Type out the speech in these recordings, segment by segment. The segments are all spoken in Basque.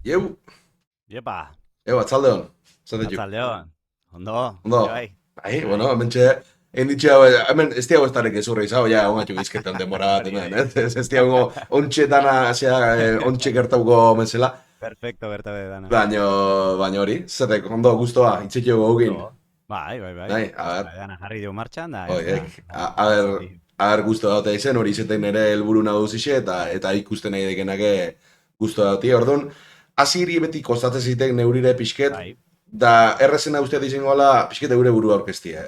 Jeu, Iepa, atzaldeon. Zatetu. atzaldeon. Ondo, Ondo. bai. Bueno, Bai, hemen txe, hemen ez diago ez darek ezurra izau, ja, ongatxo gizketan demora bat, hori hemen, bai. ez diago ontxe dana, ontxe gertauko menzela. Perfecto, berta be dana. Baina hori, zatek, ondo, guztoa, itxetio gogin. Ondo. Bai. Bai, a ber, Ba, dana jarri dio martxan da, ez da. oiek, Hasi. guztoa dute izen, hori izaten nire helburu nagusixe, eta ikusten nahi dekenake guztoa dute, orduan, hiri beti kostatzen zitek neurire pixket, Bai. da errezena uste dizengoala pixket eure burua orkestia.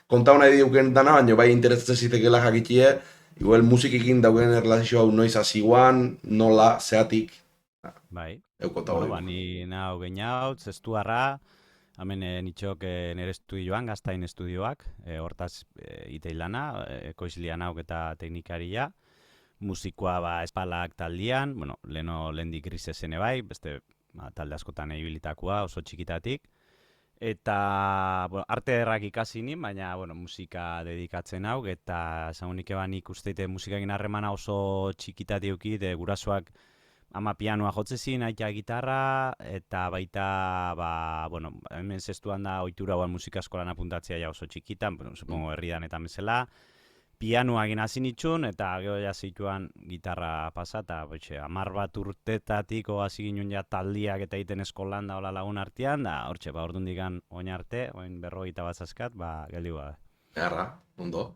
Kontau nahi diuken dana, baina bai interesatzen zitekela jakitie, igual musikekin dauken erlazio hau noiz hasiguan, nola, zeatik, Bai. kontau Bueno, ba, digu. ni nau geinaut, zestuarra, hemen nitxok nire estudioan, gaztain estudioak, hortaz iteilana, ekoizlia nauk eta teknikaria. Musikoa ba espalak taldian, bueno, lehendik grisesene bai, beste talde askotan ibilitakoa oso txikitatik. Eta, bueno, arte ederrak ikasi nin, baina, bueno, musika dedikatzen hau, eta esagunik eban ikusteite musikakin harremana oso txikitatik euki, de gurasoak ama pianoa jotzezin, aita gitarra, eta baita, ba, bueno, hemen zestuan da ohitura hauan musika eskolan apuntatzea ja oso txikitan, bueno, supongo herridan eta mesela, pianoa egin hasi nitxun, eta gero ja zituan gitarra pasa, eta boitxe, 10 bat urtetatik hasi ginen ja taldiak eta egiten eskolan da hola lagun artean, da hortxe, ba, ordundikan oin arte, oin 51 zazkat, ba, geldi ba. Erra, ondo.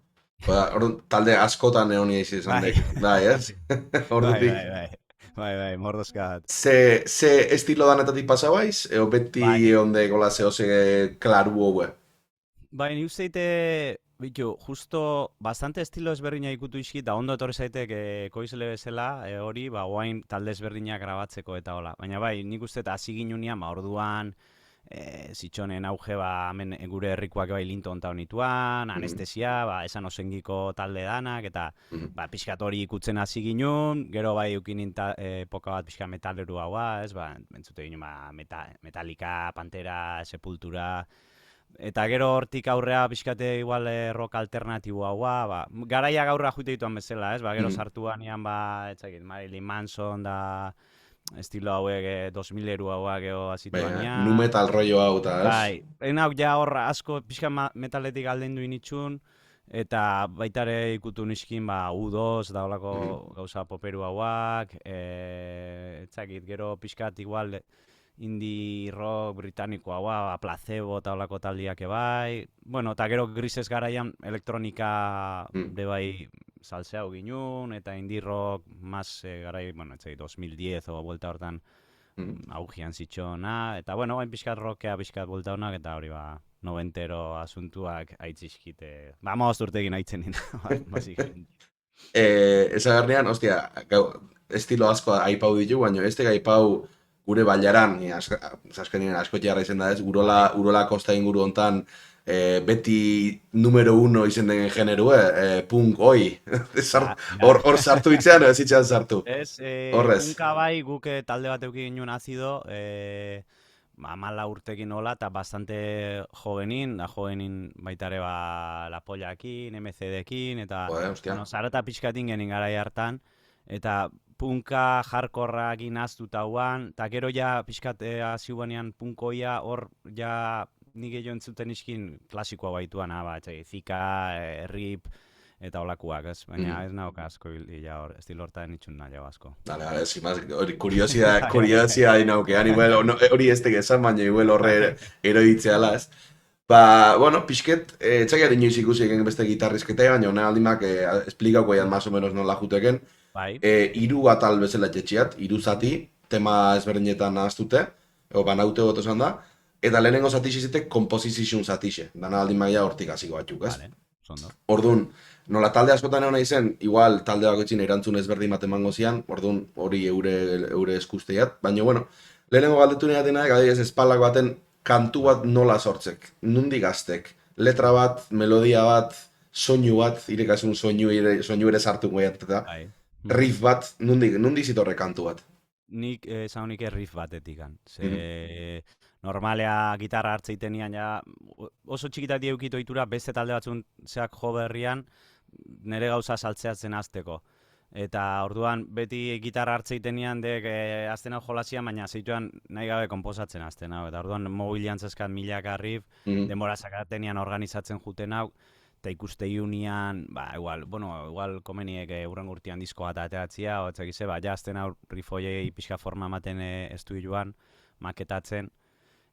Ba, orduan, talde askotan egon izan Bai, dek, bai, ez? bai, Ordutik, bai, bai, bai, mordozka bat. ze estilo danetatik pasabaiz, eo beti Bai, onde gola zeo ze klaru hogue. bai, ni uste ite, bitu, justo bastante estilo ezberdina ikutu iski, eta ondo etorri zaitek ekoizle bezala, hori, ba, oain talde ezberdinak grabatzeko eta hola. Baina bai, nik uste eta hasi ginunean, ba, orduan, zitxonen auge, ba, hemen gure herrikoak bai linto onta honituan, Mhm, anestesia, ba, esan osengiko talde danak, eta, mhm, ba, pixkat hori ikutzen hasi ginun, gero bai ukinin epoka bat pixka metaleru haua, ez, ba, entzute ginen, ba, Metallica, Pantera, Sepultura, eta gero hortik aurrea pixkate igual rock alternatibo haua, ba, garaia gaurra juite dituan bezala, ez, ba, gero mhm. sartu banean, ba, etzakit, Marilyn Manson da, estilo hauek 2000 eru hauak gero Bai, azituan nu metal rollo hau eta, ez? bai, hau ja horra asko pixka metaletik alden du initxun, eta baitare ikutu niskin, ba, U2 da holako Mhm, gauza poperu hauak, etzakit, gero pixkat igual indie rock britaniko hau, ba, placebo eta holako taldiak ebai. Bueno, eta gero grises garaian elektronika mhm, be bai salseau ginun, eta indie rock mas garai, bueno, etzai, 2010 o vuelta hortan mhm. augian zitxona, eta bueno, hain pixkat rockea pixkat vuelta honak, eta hori ba, noventero asuntuak aitzizkite, ba, urtekin aitzen nina, basicamente. Ezagarnean, ostia, estilo asko aipau ditu, baina ez tega aipau gure bailaran, azkenien asko jarra izan da ez, Bai, urola kosta inguru hontan, beti numero uno izen den generue, punk oi. ja. Hor sartu itzean, ez itzean sartu. Ez, Horrez. punka bai guk talde bat euki ginen azido, 14 urtekin hola, eta bastante jovenin, da jovenin baitare ba La Pollakin, MCD-kin, eta, Joder, ostia. bueno, zarata pixkatin genin garai hartan, eta punka jarkorrakin aztuta huan, eta gero ja pixkat hasi guanean punkoia hor ja nik gehiago entzuten iskin klasikoa baituan, ba, Zika, Rip, eta olakoak, ez? Baina Mhm. ez nauk asko ja hor, estilo hortan itxun nahi asko. Dale, sin más, hori Bai, kuriosidad inaukean, igual, hori ez tegezan, baina igual horre eroitzeala, ez? Ba, bueno, pixket, etxakia inoiz ikusi egen beste gitarrizketa, baina hona aldimak esplikauko ean más o menos nola juteken. bai, Hiru atal bezala txetxiat, hiru zati, tema ezberdinetan nahaztute, o banaute goto esan da, eta lehenengo zatixe zitek komposizizun zatixe, dana aldimak ja hortik hasiko batzuk, ez? vale, zondo. Orduan, nola talde askotan egon izen, igual talde bakoitzin erantzun ezberdin bat emango zian, orduan hori eure eskusteiat, baina bueno, lehenengo galdetu nahi atena, adibidez espalak baten kantu bat nola sortzek, nundi gaztek, letra bat, melodia bat, soinu bat, irekasun soinu ere sartu goiat, eta Bai. riff bat, nundi zitorre kantu bat. Nik esagunik riff batetikan. Mhm. Ze normalea gitarra hartzeitenian ja oso txikitati eukit ohitura beste talde batzun zeak jo berrian nere gauza saltzeatzen hasteko. eta orduan beti gitarra hartzeiten nian dek azten hau jolasian, baina zeituan nahi gabe konposatzen azten hau, eta orduan mobilian zeskat milaka riff, Mhm. denbora sakatenian organizatzen juten hau, eta ikuste iunian, ba, igual komeniek urren urtean disko bat ateatzia, o etzakize, ba, ja azten hau riffoiei pixka forma ematen estudioan, maketatzen,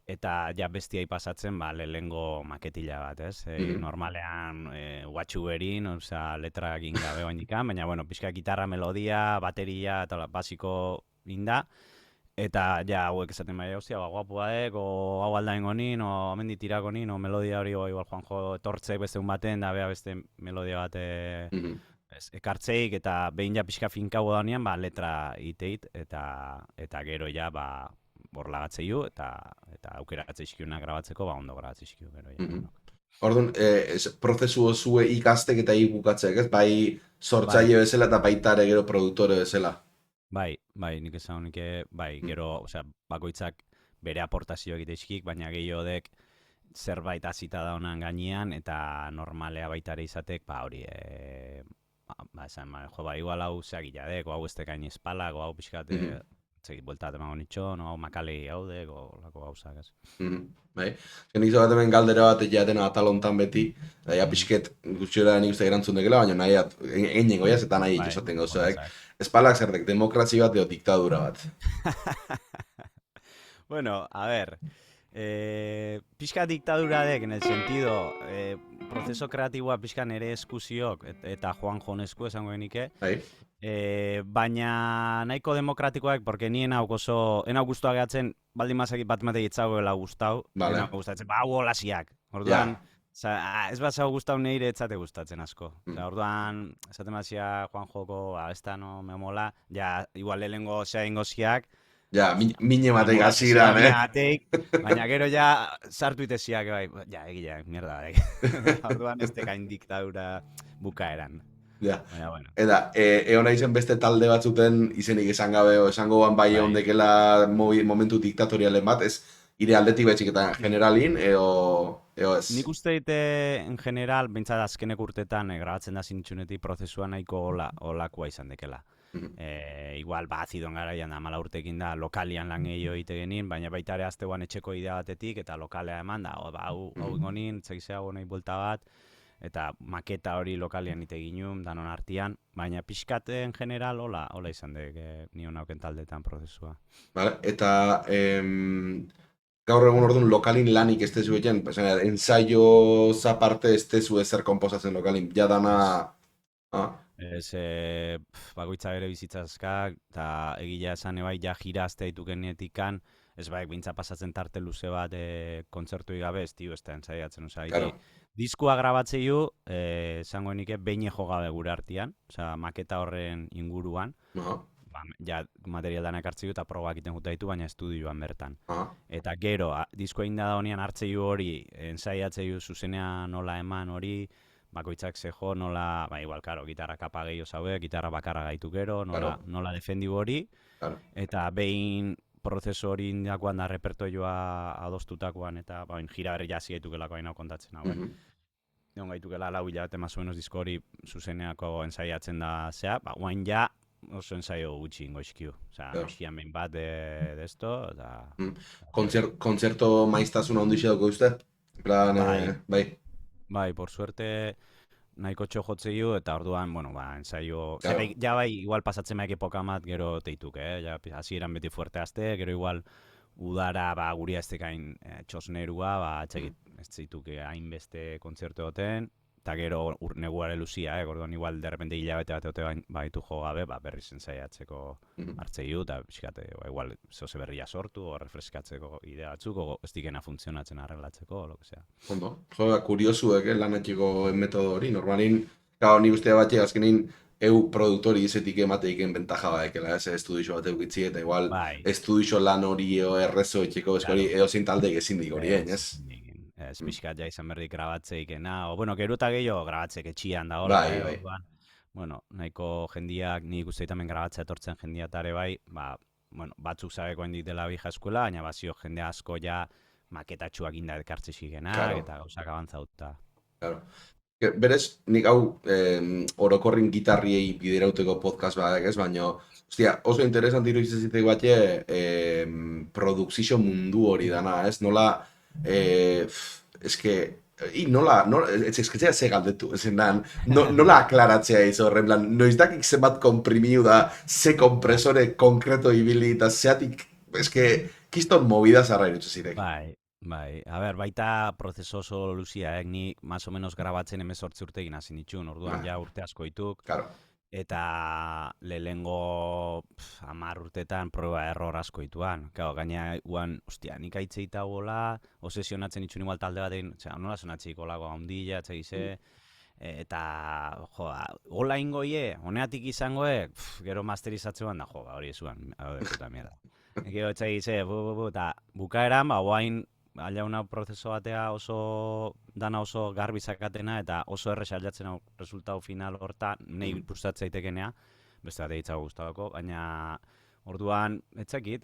eta ja bestiai pasatzen, ba, lehengo maketila bat, ez? Mhm. Normalean, guatxu berin, osea, letra egin gabe oindikan, baina, bueno, pixka gitarra, melodia, bateria, eta basiko inda, eta ja hauek esaten bai, hostia, ba, guapua o hau aldain gonin, o amendi tirako nin, o melodia hori, o igual Juanjo etortzek beste un baten, da bea beste melodia bat Mhm. ekartzeik, eta behin ja pixka finkau danean, ba, letra iteit, eta gero ja, ba, borlagatzeiu, eta aukeratzei izkiunak grabatzeko, ba, ondo grabatzei izkiu, gero ja, Mhm. bueno. Orduan, prozesu zue ikastek eta bukatzek, ez? Bai Bai, sortzaile bezala eta baita ere gero produktore bezala. nik esan nik, bai, gero, osea, bakoitzak bere aportazio egite izkik, baina gehiodek zerbait hasita da honan gainean, eta normalea baita ere izatek, ba, hori, esan, jo, ba, igual hau zeagila dek, hau ez tekain espalak, hau pixkat, Mhm. zegit, bueltat emango nitxo, no, hau makalei hau dek, lako gauzak, ez. Mhm. Bai. Nik bat hemen galdera bat jatena atal hontan beti, ja pixket gutxera nik uste erantzun dekela, baina nahi einengo jaz, eta nahi Bai, esaten ondo gauzaek. zak. Espalak zerdek, demokrazi bat edo diktadura bat. Bueno, a ver, pixka diktadura dek, en el sentido, prozeso kreatiboa pixka nere eskuziok, eta Juan Jonesku esango genike, Bai? baina nahiko demokratikoak, porque ni enau oso, enau guztua gehatzen, baldin mazakit bat matei etzagoela gustau, Vale. enau gustatzen, ba, hau olasiak. Orduan, Ja. ez bat zau gustau neire etzate gustatzen asko. Mm. Orduan, esaten mazia Juan Joko, ba, ez da no, me mola, ja, igual lehengo zea ingoziak, Ja, mine batek memolazioa hasieran, mina bateik, baina gero ja sartu iteziak, bai, ja, egia, mierda, bai. Orduan ez tekain diktadura bukaeran. Ja. Baina, bueno, Eta, egon izen beste talde batzuten izenik esan gabe, o esango ban bai egon bai. dekela momentu diktatorialen bat, ez ire aldetik betxik eta generalin, eo ez. Nik uste dite, en general, bintzat azkenek urtetan, grabatzen da zintxunetik prozesua nahiko olakoa izan dekela. Mhm. Igual, ba, azidon garaian da, 14 urtekin da, lokalian lan gehiago egite genin, baina baita ere azteuan etxeko idea batetik, eta lokalea eman da, hau ingonin, txekizea nahi buelta bat, eta maketa hori lokalian ite ginun, danon artian, baina pixkaten general hola izan dek, nion hauken taldetan prozesua. Vale? Eta, gaur egun orduan lokalin lanik ez tezu egin, ensaio zaparte ez tezu ezer komposatzen lokalin, ja dana... Ah, Ez, bakoitza bere bizitzazkak, eta egia esan ebai ja jira azte ditu genetikan, ez baik bintza pasatzen tarte luze bat kontzertu gabe, ez tio, ez da ensaiatzen, oza, claro. diskua grabatzeiu, esango nike behin jo gabe gure artean, oza, maketa horren inguruan, Aha, ba, ja material danak hartzeiu eta probak iten juta ditu, baina estudioan bertan. aha, Eta gero, diskoa inda da honean hartzeiu hori, ensaiatzeiu zuzenean nola eman hori, bakoitzak zeho nola, ba igual, karo, gitarra kapa gehiago zaude, gitarra bakarra gaitu gero, Claro. nola defendiu hori, claro. eta behin prozesu hori indakoan da repertoioa adostutakoan, eta bain jira berri jasi gaitukelako hain hau kontatzen hauen. Mhm. Egon gaitukela lau hilabete más o menos disko hori zuzeneako ensaiatzen da zea, ba, guain ja oso ensaio gutxi ingo izkiu. Osea, Claro. iskian behin bat de esto, eta... Kontzerto maiztasuna ondo dauko uste? Plan, Bai. bai. Bai, por suerte nahiko txo jotzeiu, eta orduan, bueno, ba, ensaio... Claro. Ja bai, igual pasatzen maik epoka mat, gero teituk, ja, hasieran beti fuerte azte, gero igual udara, ba, guria ez tekain txosnerua, ba, txekit, ez zeituke hainbeste kontzertu egoten, eta gero neguare luzia, orduan igual derrepente hilabete bat egote baitu jo gabe, ba, berriz ensaiatzeko hartzeiu, eta pixkate, ba, igual zose berria sortu, o refreskatzeko idea batzuk, o ez dikena funtzionatzen arreglatzeko, o lo que sea. Ondo. Jo, kuriosuek, lanatxeko metodo hori. Normalin, gau, nik uste batxe azkenin produktori izetik emateiken bentaja baekela, ez estudixo bat eukitzi, eta igual Bai. estudixo lan hori errezo etxeko, eskori, eozin taldeik ezin dik hori, ez? Ez pixkat ja izan berdik grabatzeikena, o bueno, gero eta gehiago grabatzek etxian da Bai, bai. orduan. Bueno, nahiko jendiak, nik uste tamen grabatzea etortzen jendia tare bai, ba, bueno, batzuk zabeko hendik dela bija eskuela, baina bazio jende asko ja maketatxuak inda ekartze zigenak, Claro. eta gauzak abantzauta. Claro. Berez, nik hau orokorrin gitarriei biderauteko podcast badak ez, baina hostia, oso interesanti iruditzen zitzaigu batxe produkzio mundu hori dana, ez? Nola, eske, eske ze galdetu, nola aklaratzea izo horren plan, noiztakik zenbat komprimiu da, ze kompresore konkreto ibili, eta zeatik, eske, kiston movida zarra iruditzen zitek. Bai, a ber, baita prozeso oso luzia, ni más o menos grabatzen 18 urtekin hasi nitxun, orduan ja urte asko dituk, Claro. eta lehengo 10 urtetan proba error asko dituan. Claro, gaina uan, ostia, nik aitzeita gola, obsesionatzen itxun igual talde batekin, nola sonatzik olago handila, etxegize, eta, jo, gola ingoie, honeatik izangoe, gero masterizatzean da, jo, hori ezuan, puta mierda. Gero etxegize, eta bukaeran, guain, aljauna prozeso batea dana oso garbi zakatena eta oso errez aldatzen hau resultatu final horta nahi gustatzen zaitekenea, beste bat egitzago gustatuko, baina orduan, etzakit,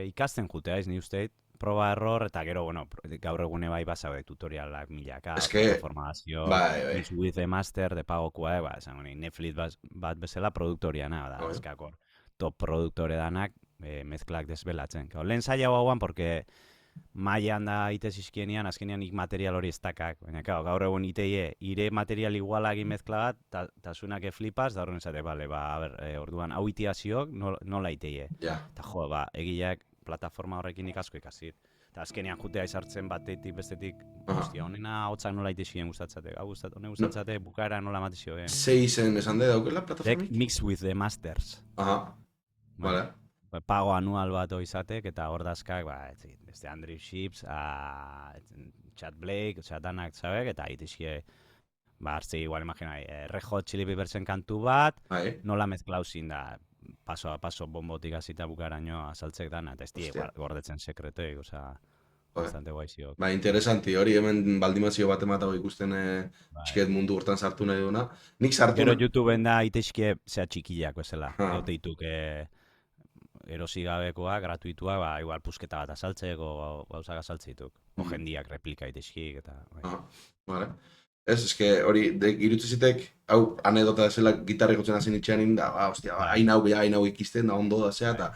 ikasten jutea, ni uste, proba error eta gero, bueno, gaur egune bai bazaude tutorialak milaka, formazio, Mix with the Master, de pagokoa, esango ni, Netflix bat bezala produktoriana, da, eskakor, top produktore danak, mezklak desbelatzen. Lehen zaila hauan, porque mailan da ite zizkienean, azkenean ik material hori estakak. Baina, gaur egun iteie, ire material iguala egin mezkla bat, eta zunak flipas, da horren esate, bale, orduan, hau itiaziok nola iteie. Eta jo, egileak plataforma horrekin ikasko ikazit. Eta azkenean jutea izartzen batetik, bestetik, hostia, honena hotzak nola itezien gustatzate, honen gustatzate, bukaera nola matizio, Ze izen esan de daukela plataformik? Mix with the Masters. Aha, vale. Pago anual bat izatek, eta hor dazkak, beste Andrew Ships, Chad Blake, danak, zabek, eta itizkie, hartze igual, imaginai, Red Hot Chili Peppersen kantu bat, nola mezklauzin da, paso a paso bombotik azita bukaraino azaltzek dana, eta ez die gordetzen sekreteik, bastante guaizio. Interesanti, hori hemen baldimazio bat ematago ikusten txiket mundu hortan sartu nahi duna. Nik sartu... Gero YouTubeen da itezkie zea txikiak bezala, deituk erosi gabekoa, gratuitua, igual pusketa bat azaltzeko, gauzak azaltzeituk. Jendiak replika itezkik, eta... Vale. Ez, eske hori, irutze zitek, hau anedota zela gitarri jotzen hasi nitxean, hostia, hain hau ikisten, da ondo da zea, eta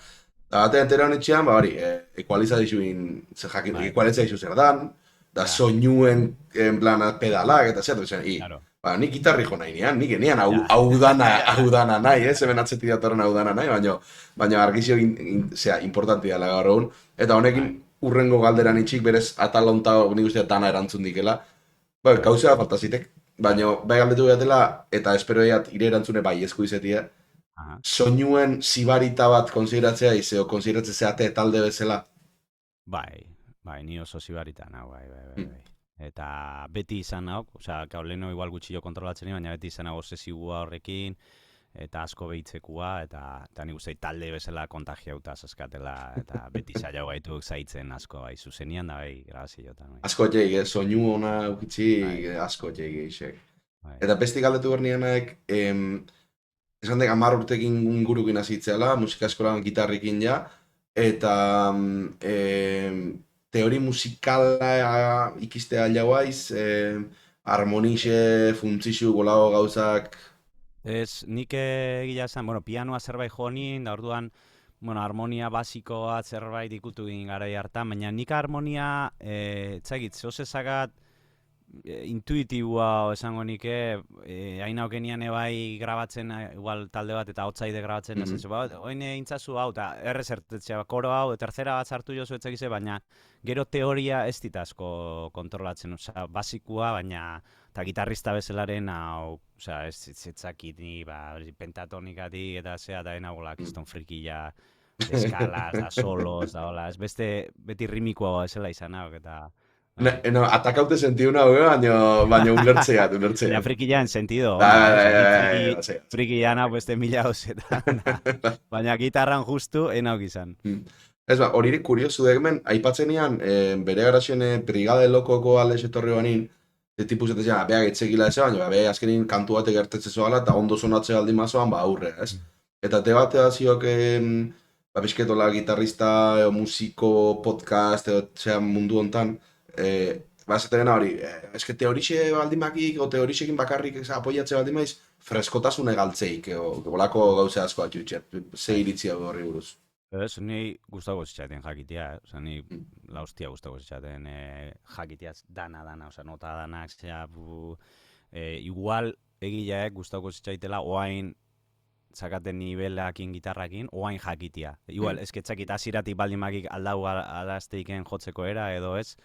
batean entera honitxean, hori, ekualiza dizu zer dan, da soinuen, en plan, pedalak, eta zea, nik gitarri jo nahi nian, nik enean hau dana nahi, hemen atzeti datorren hau dana nahi, baina argizio importanti dela gaur egun, eta honekin urrengo galderan itxik berez atalonta nik uste dana erantzun dikela, gauzea faltazitek, baina bai galdetu behatela, eta espero eat ire erantzune bai esku izetia, soinuen zibarita bat konsideratzea izeo, konsideratzea zeate talde bezala? Bai, ni oso zibarita nahu, bai. Eta beti izan nauk, leheno igual gutxillo kontrolatzen, baina beti izan nago obsesigua horrekin, eta asko behitzekua, eta nik uste talde bezala kontagiauta zaskatela, eta beti zaila gaituk zaitzen asko, zuzenian da, grabazioetan. Asko jeik, soinu ona ukitzi, asko jeik eixek. Eta besti galdetu bernianak, esan dek 10 urtekin ingurukin azitzeala, musika eskolan gitarrikin ja, eta teori musikala ikistea jauaiz, harmonixe, funtzixu, golago gauzak... Ez, nik egia esan, pianoa zerbait jo nien, da orduan, harmonia basikoa zerbait ikutu egin garai hartan, baina nik harmonia, txagit, zehozezagat, intuitiboa esango nike, hain aukenian ebai grabatzen, igual talde bat eta hotzaide grabatzen, oin intzazu hau, eta errezertetzea, koro hau, tercera bat sartu jozu etxegize, baina gero teoria ez ditazko kontrolatzen, basikoa, baina eta gitarrista bezalaren hau, ez zetzakit ni, pentatonikatik eta zea da enagola, kiston frikila, eskalas, da solos, da hola, ez beti rimikoa ezela izan hau, eta... Atakaute sentidu nago, baina ulertzeat. Ja, frikila en sentido. Frikila nago beste 1000 hauzetan. Baina gitarran justu, enauk izan. Ez horirik kuriosu degmen, aipatzen nian, bere garaxen brigade lokoko alde etorri banin, tipuz eta zian, beha getzekila ez, baina beha azkenin kantu batek gertetze zoala, eta ondo sonatze aldi mazoan, aurre, ez? Eta te batea ziok, bisketola gitarrista, musiko, podcast, mundu hontan, bazetena hori, eske teorixe baldimakik, o teorixekin bakarrik apoiatze baldimaiz, freskotasune galtzeik, olako gauze asko atxutxet, ze iritzia horri buruz. Ez, ni gustako zitzaten jakitea, oza, ni Mm. la hostia gustako zitzaten jakitea dana, oza, nota danak, zera, igual egileak gustako zitzaitela oain zakaten nivelakin gitarrakin, oain jakitea. Igual, ez ketzakit aziratik baldimakik aldau alazteiken jotzeko era, edo ez,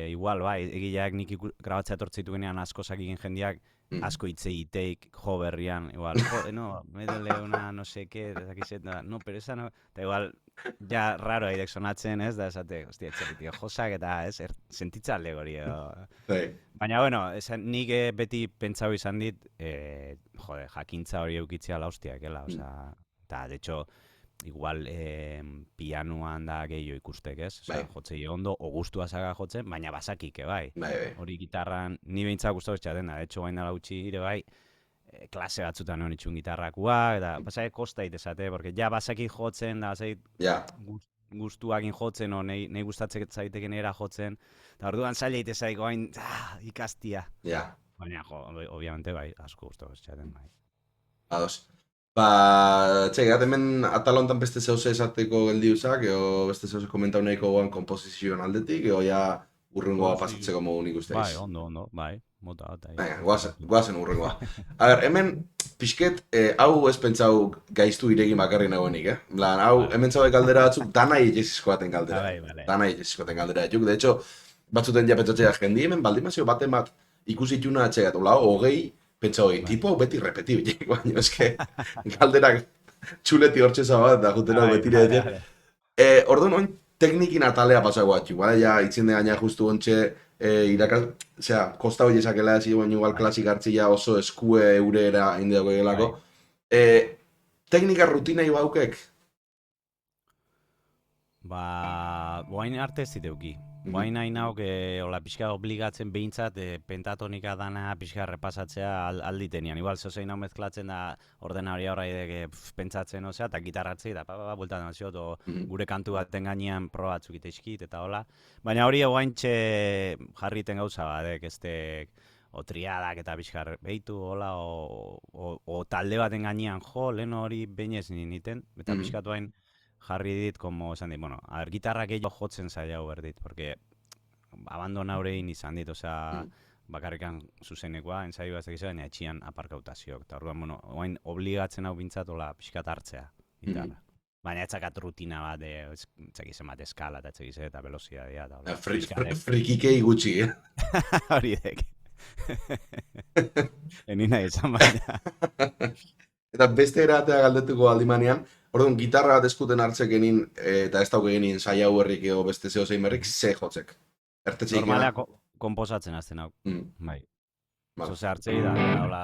igual, bai, egileak nik grabatzea etortzituenean asko zakikin jendeak, Mm. asko hitz egiteik, jo berrian, igual, jo, no, me duele una no sé qué, dakizet, no, pero esa no, eta igual, ja raro aidek sonatzen, ez, da esate, hostia, etxekitik, josak eta, ez, sentitza alegori, edo. Bai. Baina, bueno, nik beti pentsau izan dit, jode, jakintza hori eukitzea la hostiakela, osea, eta, de hecho, igual pianuan da gehiago ikustek, ez? Osea, Bai. jotzei ondo, o gustua zaga jotzen, baina basakik, bai. Bai. Hori gitarran, ni behintzak gustatu etxaten da, de hecho, bain dala utzi ere bai, klase batzutan hon itxun gitarrakua, eta basake kosta itezate, porque ja basakik jotzen, da basakik Ja, gustuakin jotzen, o nahi gustatzen zaiteken era jotzen, eta orduan zaila itezaiko hain ikastia. ja, Baina, jo, obviamente, bai, asko gustatu etxaten, bai. ados. Ba, txegat, hemen atal hontan beste zeuze esateko geldiuzak, eo beste zeuze komentau nahiko goan kompozizioan aldetik, eo ja urrungoa pasatzeko modu nik usteiz. Bai, ondo, bai, mota bat. Venga, guazen urrengoa. A ber, hemen pixket, hau ez pentsau gaiztu iregin bakarri nagoenik, Plan, hau, hemen zaudek galdera batzuk, dana egizizko baten galdera. Bai. Dana egizizko baten galdera. Juk, de hecho, batzuten ja pentsatzea jendi hemen baldimazio baten bat ikusi txuna atxegat, hola, hogei, pentsa hogei, tipo hau beti repetibilik, baina eske, galderak txuleti hortxe zabat, da jutera betire dut. Orduan, oin teknikin atalea pasako atxu, bale? Ja, itzien de gaina justu ontxe, osea, kosta hori esakela ezi, baina igual klasik hartzia oso eskue eurera indeako egelako. Teknika rutina ibaukek? Ba, boain arte ez ziteuki. Boain nahi nauk, hola, pixka obligatzen behintzat, pentatonika dana pixka repasatzea alditenian. Igual, zozein hau mezklatzen da ordenari horra pentsatzen, osea, eta gitarratzei, eta bueltan naziot, gure kantu baten gainean proba batzuk iteizkit, eta hola. Baina hori oaintxe jarriten gauza badek, o triadak eta pixkar behitu, hola, o talde baten gainean jo, lehen hori behin ez niniten, eta pixkatu hain jarri dit, como esan dit, bueno, gitarrak gehiago jotzen zaila berdit, porque abandona horrein izan dit, osea, bakarrikan zuzenekoa, ensaioa ez dakizu, baina etxian aparkautaziok, eta orduan, bueno, oain obligatzen hau bintzat, hola, pixkat hartzea, gitarra. Baina etzakat rutina bat, etzakizen bat eskala, eta etzakizen eta velozidadia, eta hola. Frikikei gutxi, Hori dek. Enina izan baina. Eta beste eratea galdetuko aldimanean, orduan, gitarra bat eskuten hartzek enin, eta ez dauke genin saia herrik edo beste zeo zein berrik, ze jotzek. Ertetzeik Normalea komposatzen azten hau, bai. Vale. Zoze hartzei da, hola,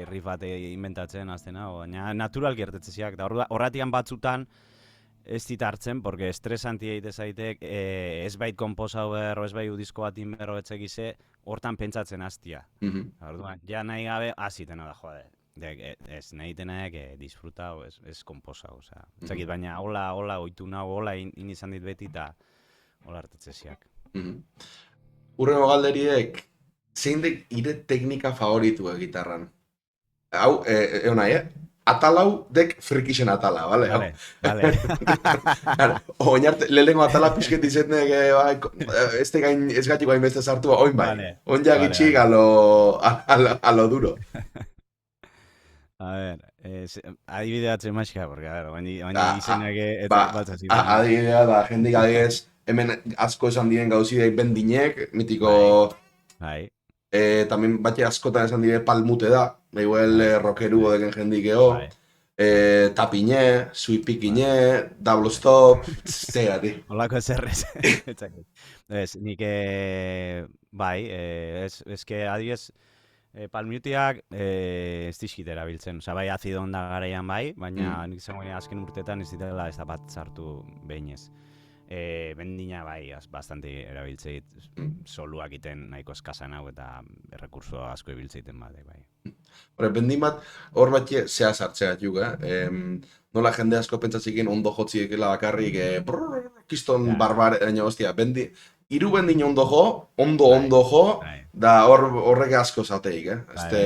riff bat inventatzen azten hau, baina naturalki ertetzeziak, eta horratian batzutan ez dit hartzen, porque estresanti egite zaitek, ez bait komposau berro, ez bait disko bat inberro etzekize, hortan pentsatzen hastia. Orduan, ja nahi gabe, hasiten da, jode. Ez nahi tenak disfrutau, ez komposau, osea. Etzakit, baina hola, oitu nahu, hola izan dit beti, eta hola hartetzeziak. Urrengo galderiek, zein dek ire teknika favoritu gitarran? Hau, egon nahi, atalau dek frikixen atala, bale? Bale. Oinarte, lehenengo atala pixket izetnek, ez gatiko hain beste sartu, oin bai. Oin jagitxik a lo duro. A ver, adibideatzen maixka, porque, a ver, baina izenak eta batzazit. Adibidea da, jendik adibidez, hemen asko esan diren gauzideik bendinek, mitiko... Bai. También batxe askotan esan dire palmute da, igual rockerugo deken jendikeo, tapiñe, suipikine, double stop, zera, ti. Olako zerrez. Ez, nik, bai, ez que adibidez, palmutiak ez dizkit erabiltzen, oza, bai azidon da garaian bai, baina nik zango azken urtetan ez ditela ez da bat sartu behinez. Bendina bai, bastante erabiltzeit, soluak iten nahiko eskasan hau eta errekurso asko ibiltzeiten badek bai. Hore, bendin bat, hor bat zea sartzea juk, nola jende asko pentsatzikin ondo jotziekela bakarrik, kiston barbar, ostia, hiru bendin ondo jo, da horrek asko zateik,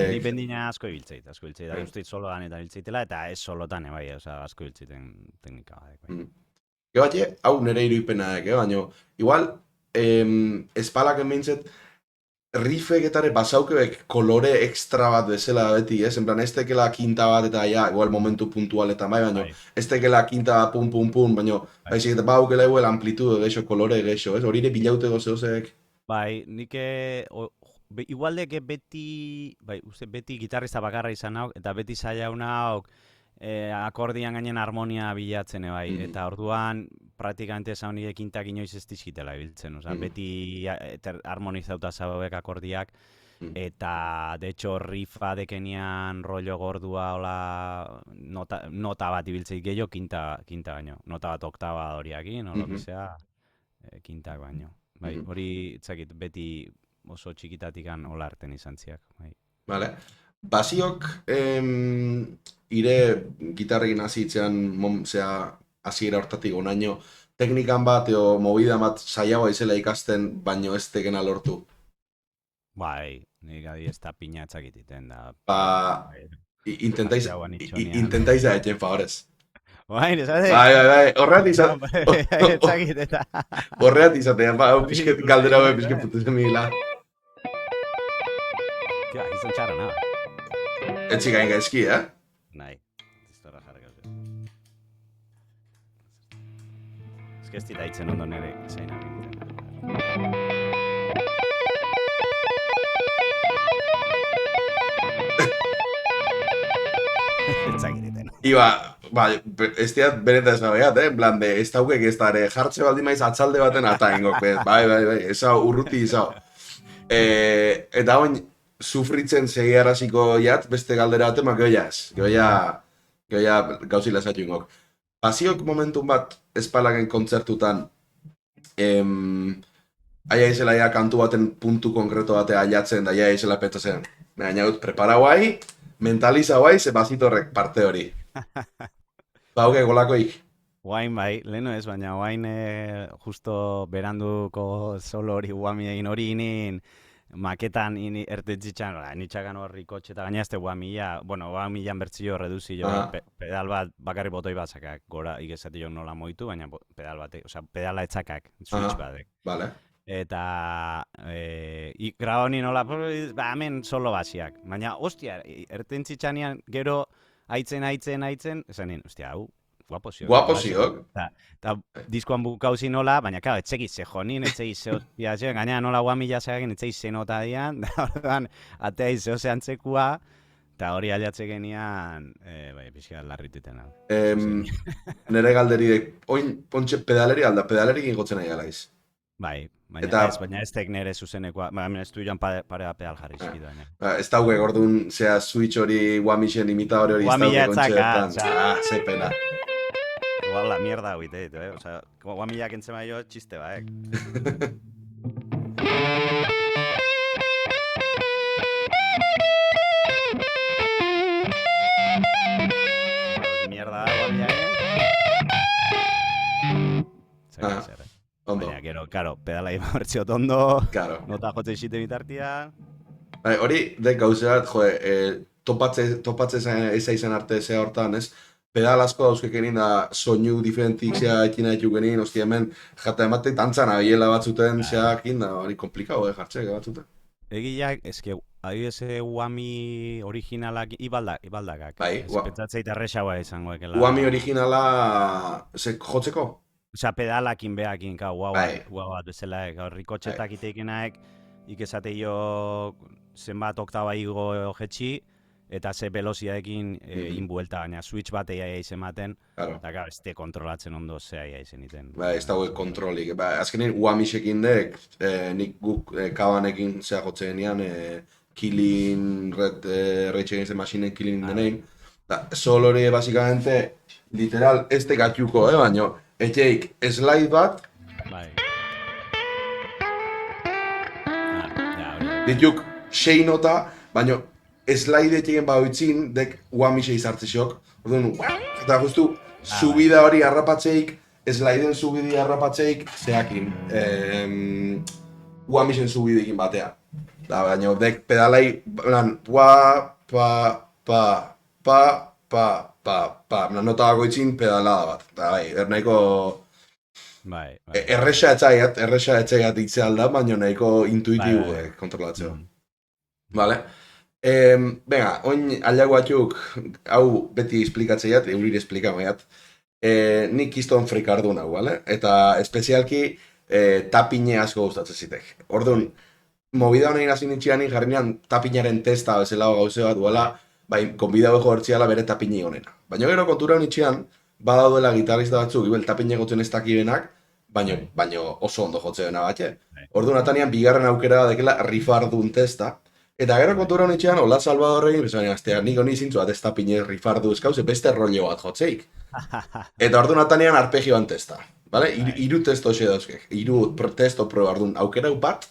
Ni bendina asko ibiltzeit, da guztit soloan eta ibiltzeitela, eta ez solotan, bai, asko ibiltzeiten teknika bai. Gero hau nire iruipena, baina, igual, espalak enbintzet, riffeketare basaukebek kolore extra bat bezala beti, en plan, ez tekela kinta bat eta ja, igual momentu puntualetan bai, baina ez tekela kinta bat pun, baina baizik eta baukela igual amplitude geixo, kolore geixo, hori ere bilaute gozeuzeek. Bai, nik igualdeke beti, bai, uste beti gitarrista bakarra izan hau, eta beti zaila hau akordian gainen harmonia bilatzen, bai, eta orduan praktikamente esan nire kintak inoiz ez dizkitela ibiltzen, beti harmonizauta zabauek akordiak, eta de hecho riffa dekenian rollo gordua hola nota bat ibiltzeik gehiago kinta baino, nota bat oktaba horiakin, o lo que sea, kintak baino. Bai, hori itzakit beti oso txikitatikan hola arten izan ziak. Bai. Vale. Basiok ire gitarrekin hasi itzean hasiera hortatik onaino teknikan bat edo movida bat saiagoa izela ikasten baino ez tekena lortu. Bai, nik adi ez da pina etzakititen da. Intentáis a etxen favorez. Bai, nesate? Bai, horreat izate. Etzakiteta. Horreat izate, pixket galdera hau pixket putuzen nila. Kira, izan txarra, nahi. Etxik hain gaizki, Nahi, iztorra jarri gauzio. Ez que ez dira itzen ondo nire zaina egiten. Etzakiteten. Iba, ez diat beneta esabeat, en plan, ez daukek ez dara, jartze baldin maiz atzalde baten ata ingok, bai, eza urruti izau. Eta oin, sufritzen segiaraziko jat, beste galdera batemak gehoia gauzila esatu ingok. Pasiok momentun bat espalagen kontzertutan, aia izela ja kantu baten puntu konkreto batea aiatzen, da aia izela petzazen, baina dut, prepara guai, mentaliza guai, ze bazitorrek parte hori. Bauke golakoik. Guain bai, leheno ez, baina guain justo beranduko solo hori guami egin hori inin maketan ertetzitzan, nitxakan horri kotxe eta gaina ezte guamila, bueno, guamilan bertzio reduzio, pedal bat bakarri botoi bat zakak, gora ikesati jo nola moitu, baina pedal bat, pedala etzakak, switch batek. Vale. Eta graba honi nola, hemen solo basiak, baina, ostia, ertetzitzanian gero aitzen, esan nien, ostia, hau, Guaposiok. Eta diskoan bukauzi nola, baina, claro, etxegiz ze jonin, etxegiz ze hostia, gaina nola guamila zeagen, etxegiz ze nota dian, da orduan, atea izeo zean txekua, eta hori aliatze genian, bai, pixka larrituten hau. Nere galderidek, oin pontxe pedaleri alda, pedaleri gingotzen nahi galaiz. Bai, baina ez tek nere zuzenekoa, baina ez du joan parea pedal jarri izkidu. Ez dauke, gordun, zea switch hori, guamixen imitadore hori, guamila etzaka, ze pena. Igual la mierda huite, osea, guamilak entzema jo, txiste ba, Mierda, guamilak, Ondo. Baina, gero, karo, pedala ima bertxio tondo, nota jotze xite bitartia. Hori, dek gauzeat, topatze eza izan arte zea hortan, ez? Pedal asko dauzkek egin da soinu diferentik zea ekin haitu genin, osti hemen jata ematek dantzan abiela batzuten zea ekin da, hori komplikau jartzeak batzuten. Egiak, eske, adibidez guami originalak ibaldakak. Bai, Pentsatzeit arrexagoa izango ekela. Guami originala jotzeko? Osea, pedalakin behakin, guau bat bezala, rikotxetak iteikenaek, ikesate jo zenbat oktaba igo jetxi, eta ze veloziadekin inbuelta, baina switch bat eia izematen, eta gara, ez te kontrolatzen ondo zea eia izeniten. Ez dago kontrolik. Azkenin, uamixekin dek, nik guk kabanekin zea jotzen denean, Killing, Rage Against the Machine, Killing denein. Sol hori, basikamente, literal, ez te gatxuko, baina, etxeik, slide bat, dituk, 6 nota, baina, slide etxegen bauitzin, dek uamixe izartzesiok. Orduan, eta justu, subida hori harrapatzeik, sliden zubidi harrapatzeik zeakin, guamisen zubidikin batean. Da, baina dek pedalai, plan, nota bakoitzin pedalada bat. Da, bai, nahiko Bai. erresa etxaiat itzea alda, baina nahiko intuitibo kontrolatzea. Vale? Venga, oin aldago batzuk, hau beti esplikatzeiat, eurire esplikamaiat. Nik kiston frikardu nahu, vale? Eta espezialki tapine asko gustatzen zitek. Orduan, movida honein hasi nintxianik jarrinean tapinaren testa bezala gauze bat duela, bai, konbidau ego hertziala bere tapini honena. Baina gero kontura honitxean, badauela gitarrista batzuk, ibel tapine gotzen ez dakibenak, baino oso ondo jotzeena batxe. Orduan, atanean, bigarren aukera dekela rifardun testa, eta gero kontura honitxean, hola Salvadorrekin, baina, aztea, nik honi zintzu bat ez tapine rifardu eskauze, beste rollo bat jotzeik. Eta orduan atanean arpegioan testa. Vale? Iru testo xe dauzkek. Iru testo proba orduan aukera bat,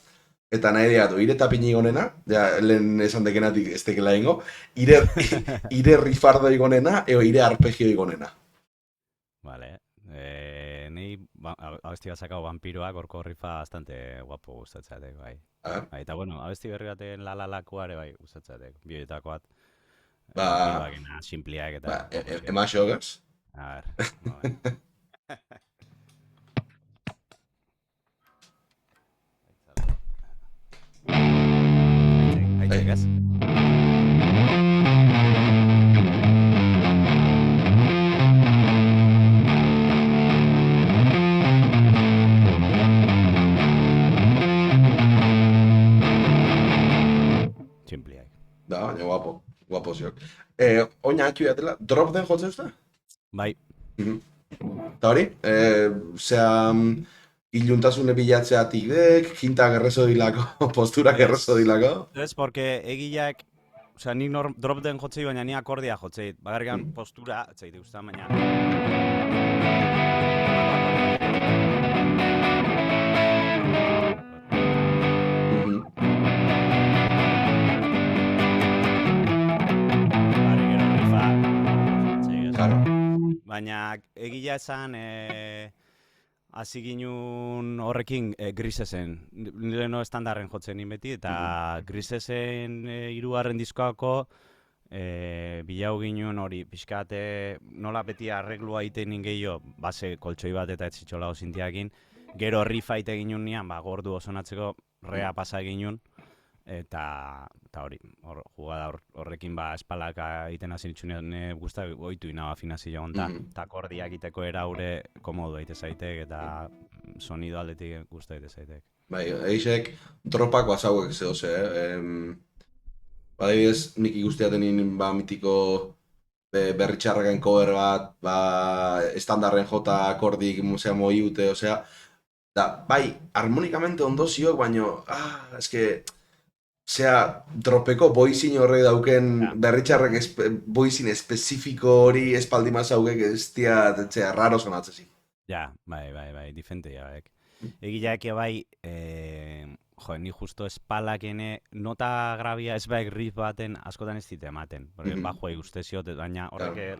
eta nahi diatu, ire tapini gonena, ja, lehen esan dekenatik ez tekela ingo, ire rifardo igonena, eo ire arpegio igonena. Vale. Ni abesti bat sakau vampiroak orko rifa bastante guapo gustatzatek, bai. Eta bueno, abesti berri baten lalalakoare bai gustatzatek. Bioetako bat. Vampiroakena, simpliak eta... Ema xogaz? A ver, no, Aitzegaz? Simpliak. Da, baina guapo ziok. Oina atxu jatela, drop den jotzen usta? Bai. Eta hori, iluntasune bilatzeatik dek, jintak errezo dilako, posturak errezo dilako. Ez, porque egileak, osea, nik drop den jotzei, baina ni akordia jotzei. Bagarrikan postura, etzaite guztan, baina... Baina egia esan, hasi ginun horrekin Grisesen, nireno estandarren jotzen beti, eta Grisesen hirugarren diskoako bilau ginun hori, pixkate nola beti arreglua iten gehiago, base koltsoi bat eta etzitxola ozintiakin, gero rifa ite ginun nian, gordu osonatzeko rea pasa ginun, eta hori, jugada horrekin espalaka egiten hasi nitzunean guztak goitu inaba afinazio honta, eta akordiak iteko eraure komodo egite zaitek, eta sonido aldetik guztak egite zaitek. Bai, eixek dropak basauek zehoz, Badibidez, nik ikusteaten mitiko berritxarraken cover bat, estandarren jota akordik musea moiute, osea, da, bai, harmonikamente ondo ziok, baino, eske, osea, dropeko boizin horrek dauken berritxarrek boizin espezifiko hori espaldimaz haugek ez dia, raro sonatzezi. Ja, bai, difente ja, baik. Egileak bai, ni justo espalakene nota grabia ez baik riff baten askotan ez dite ematen. Porque bajoa ikuste ziot, baina horrek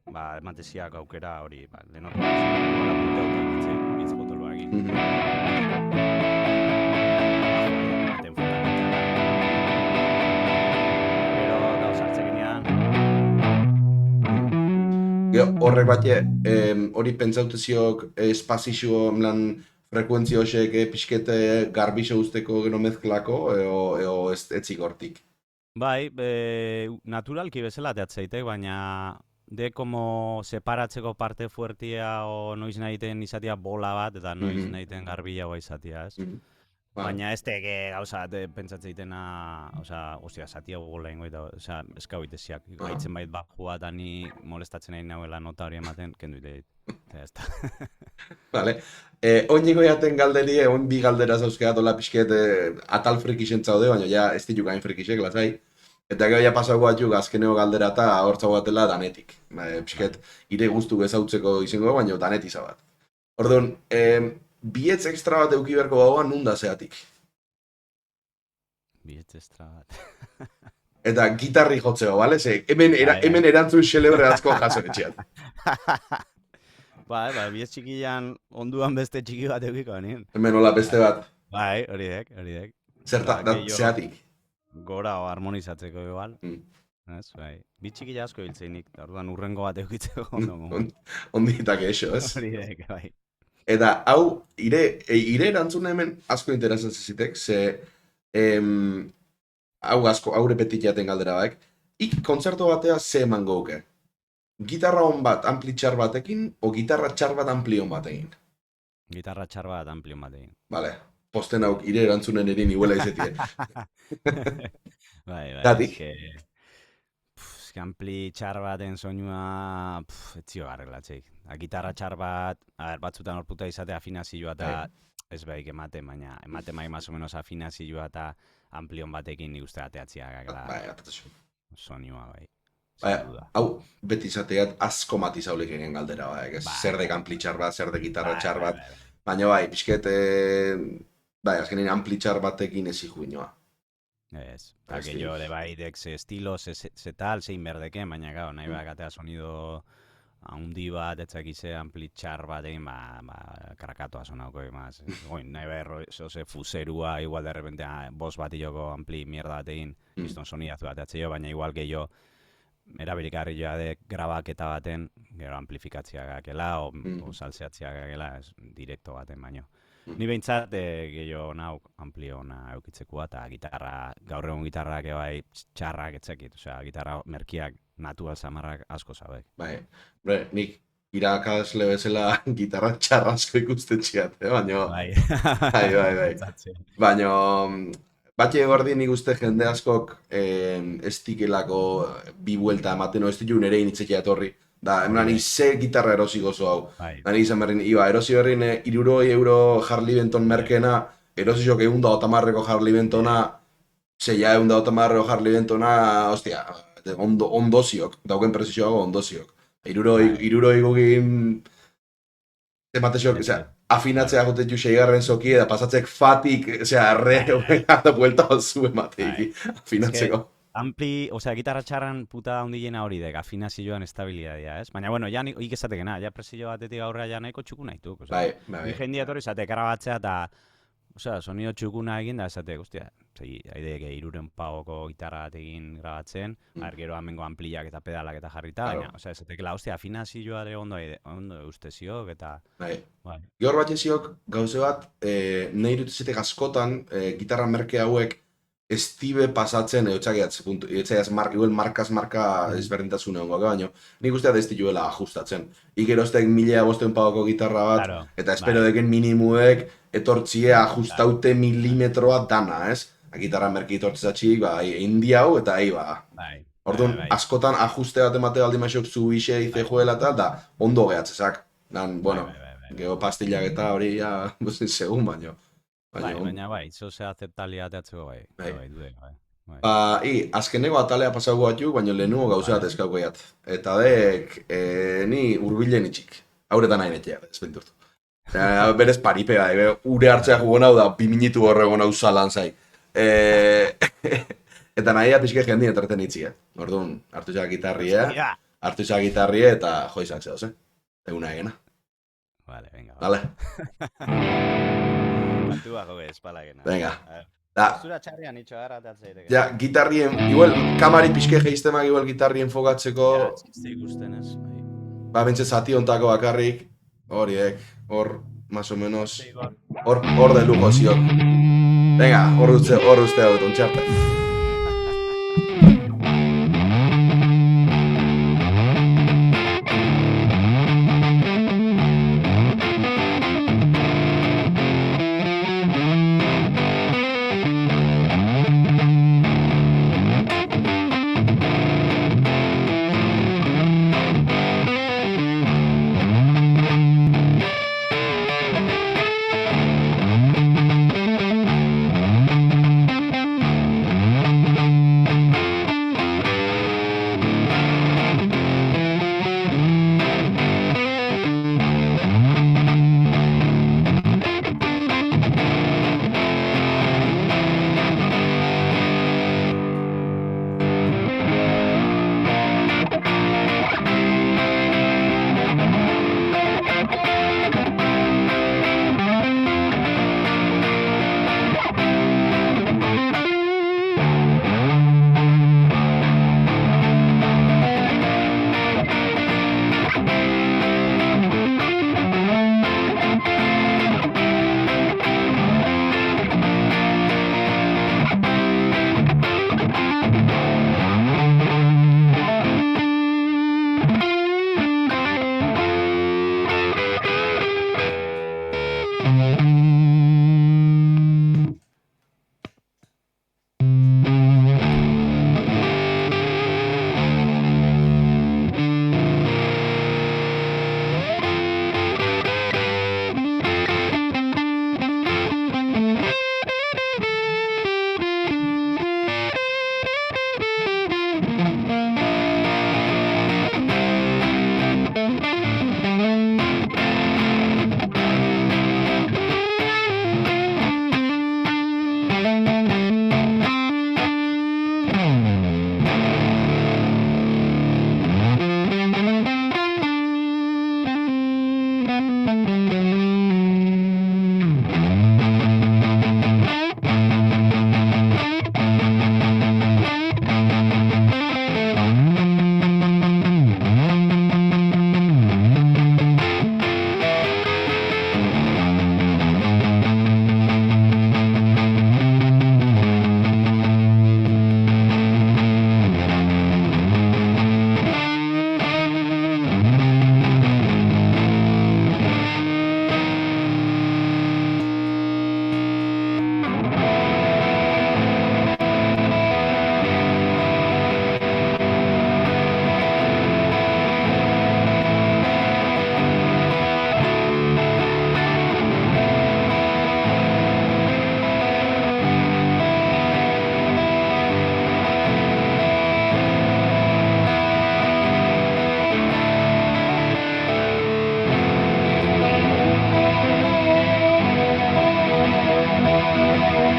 emateziak aukera hori, lehen horrek hitz botoloak egin. Horrek batxe, hori pentsautziok espazio frekuentzio hosek pixkete garbixo usteko gero mezklako, eo etzik hortik? Bai, naturalki bezala teatzeitek, baina de como separatzeko parte fuertia o noiz nahiten izatea bola bat, eta noiz nahiten garbila izatea, ez? Baina ez teke gauza pentsatzeitena, osea, satia gogola ingo eta, osea, eskau iteziak. Gaitzen bait bajua eta ni molestatzen nahi nahuela nota hori ematen, kendu ite dit. Vale. Oiniko jaten galderi, oin bi galdera zauzkeat hola pixket atal frikixen zaude, baina ja ez dituk hain frikixek, lasai. Eta gero ja pasau batzuk azkeneo galdera eta hortza batela danetik. Pixket, ire guztu gezautzeko izango, baina daneti zabat. Orduan, bietz ekstra bat euki berko dagoa nunda zeatik. Bietz ekstra bat. Eta gitarri jotzeo, bale? Hemen erantzun xelebre atzko jaso etxeat. Bai, biez txikian onduan beste txiki bat eukiko nien. Hemen hola beste bat. Bai, hori dek. Zerta, da, Gehiago zeatik. gora o harmonizatzeko igual. Mm. Ez, bai. Bi txiki asko hiltzeinik, orduan urrengo bat eukitzeko. Onditak eso, ez? Hori dek, bai. Eta hau, ire erantzuna hemen asko interesatzen zitek, ze hau asko, hau repetit jaten galdera baek, kontzertu batea ze eman gauke? Gitarra on bat ampli txar batekin, o gitarra txar bat ampli on batekin? Gitarra txar bat amplion batekin. Vale, posten hauk ire erantzunen erin iguela izetie. Bai, Gatik? Eske ampli txar baten soinua etzio arreglatzeik. Gitarra txar bat, batzutan orputa izate afinazioa eta ez baik ematen, baina ematen bai más o menos afinazioa eta amplion batekin nik uste ateatzia gagela Bai, atatxo. soinua bai. Bai, Sin duda. hau beti izateat asko matizaulik egin galdera, bai, ez? Bai. Zer de ampli txar bat, zer de gitarra txar bat, Bai. baina bai, pixket, bai, azkenin ampli txar batekin ez ikuinoa. Ez, Bai, eta gehiago de bai, dek ze estilo, ze tal, zein berdeken, baina gau, nahi bak atea sonido handi bat, etzakize ampli txar bat egin, karakatoa sonauko emaz. Oin, nahi berro, ze fuserua, igual de repente, bost bat joko ampli mierda bat egin, liston sonidazu bat atzeo, baina igual gehiago, erabirik harri joa de grabaketa baten, gero amplifikatzia gakela, o salseatzia gakela, ez, direkto baten baino. Ni behintzat gehiago nau ampliona eukitzekoa eta gitarra, gaur egun gitarrak bai txarrak etzekit, osea, gitarra merkiak natural samarrak asko zabek. Bai, nik irakasle bezala gitarra txar asko ikusten txiat, baina... Bai. Baina, batxe gordi nik uste jende askok ez dikelako bi buelta ematen, ez ditu nire initzekia etorri. Da, hemen ze gitarra erosi gozo hau. Nani izan berrin, erosi berrin €60 Harley Benton merkena, erosi jok 150 Harley Bentona, zeia 150 Harley Bentona, ostia, ondoziok, dauken prezioago ondoziok. Iruroi gugin, zematezok, afinatzea gote ju 6garren zoki, eta pasatzek fatik, eta buelta osu emateiki, afinatzeko. Ampli, osea, gitarra txarran puta handiena hori dek, afinazioan estabilidadia, ez? Baina, bueno, ja ik esatekena, ja presio batetik aurrera ja nahiko txukuna dituk, osea. Bai. Ni jendia etorri zatek grabatzea eta, osea, sonido txukuna egin da esatek, ostia, haideke 300 pagoko gitarra bat egin grabatzen, gero amengo ampliak eta pedalak eta jarrita, baina, osea, esatekela, ostia, afinazioa ere ondo usteziok eta... Bai. Gehor bat jeziok, gauze bat, nahi dut askotan, gitarra merke hauek, estibe pasatzen eutxagiatz igual marka ezberdintasun egon goge, baina nik usteat ez dituela ajustatzen. Ikeroztek 1500 pagoko gitarra bat, eta espero deken minimuek etortzie ajustaute milimetroa dana, ez? Gitarra merke etortzatxik, indi hau eta Orduan, askotan ajuste bat emate aldi maixok zubise ize joela eta ondo gehatzezak. Bueno, geho pastillak eta hori ja, segun baino. Baina bai, zozea aceptalia ateatzeko bai. Azkeneko atalea pasago batxu, baina lehenugo gauza bat eskauko jat. Eta dek, ni urbilen itxik. Hauretan nahi netea, ez benturtu. Berez paripea, ure hartzea jugon hau da, 2 minutu horregon hau zalan zai. Eta nahi apizke jendien entreten itxia. Orduan, hartu izak gitarria eta jo izan zehoz, eguna egena. Vale, venga. Vale. Kantua joge, espalagena. Venga. Zura txarrian itxo gara atatzeiteke. Ja, gitarrien, igual, kamari pixke geiztemak igual gitarrien fogatzeko... Ja, zizte ikusten ez. Bentsa zati ontako bakarrik, horiek, hor, más o menos, hor de lujo ziok. Venga, hor uste hau, ontxarte.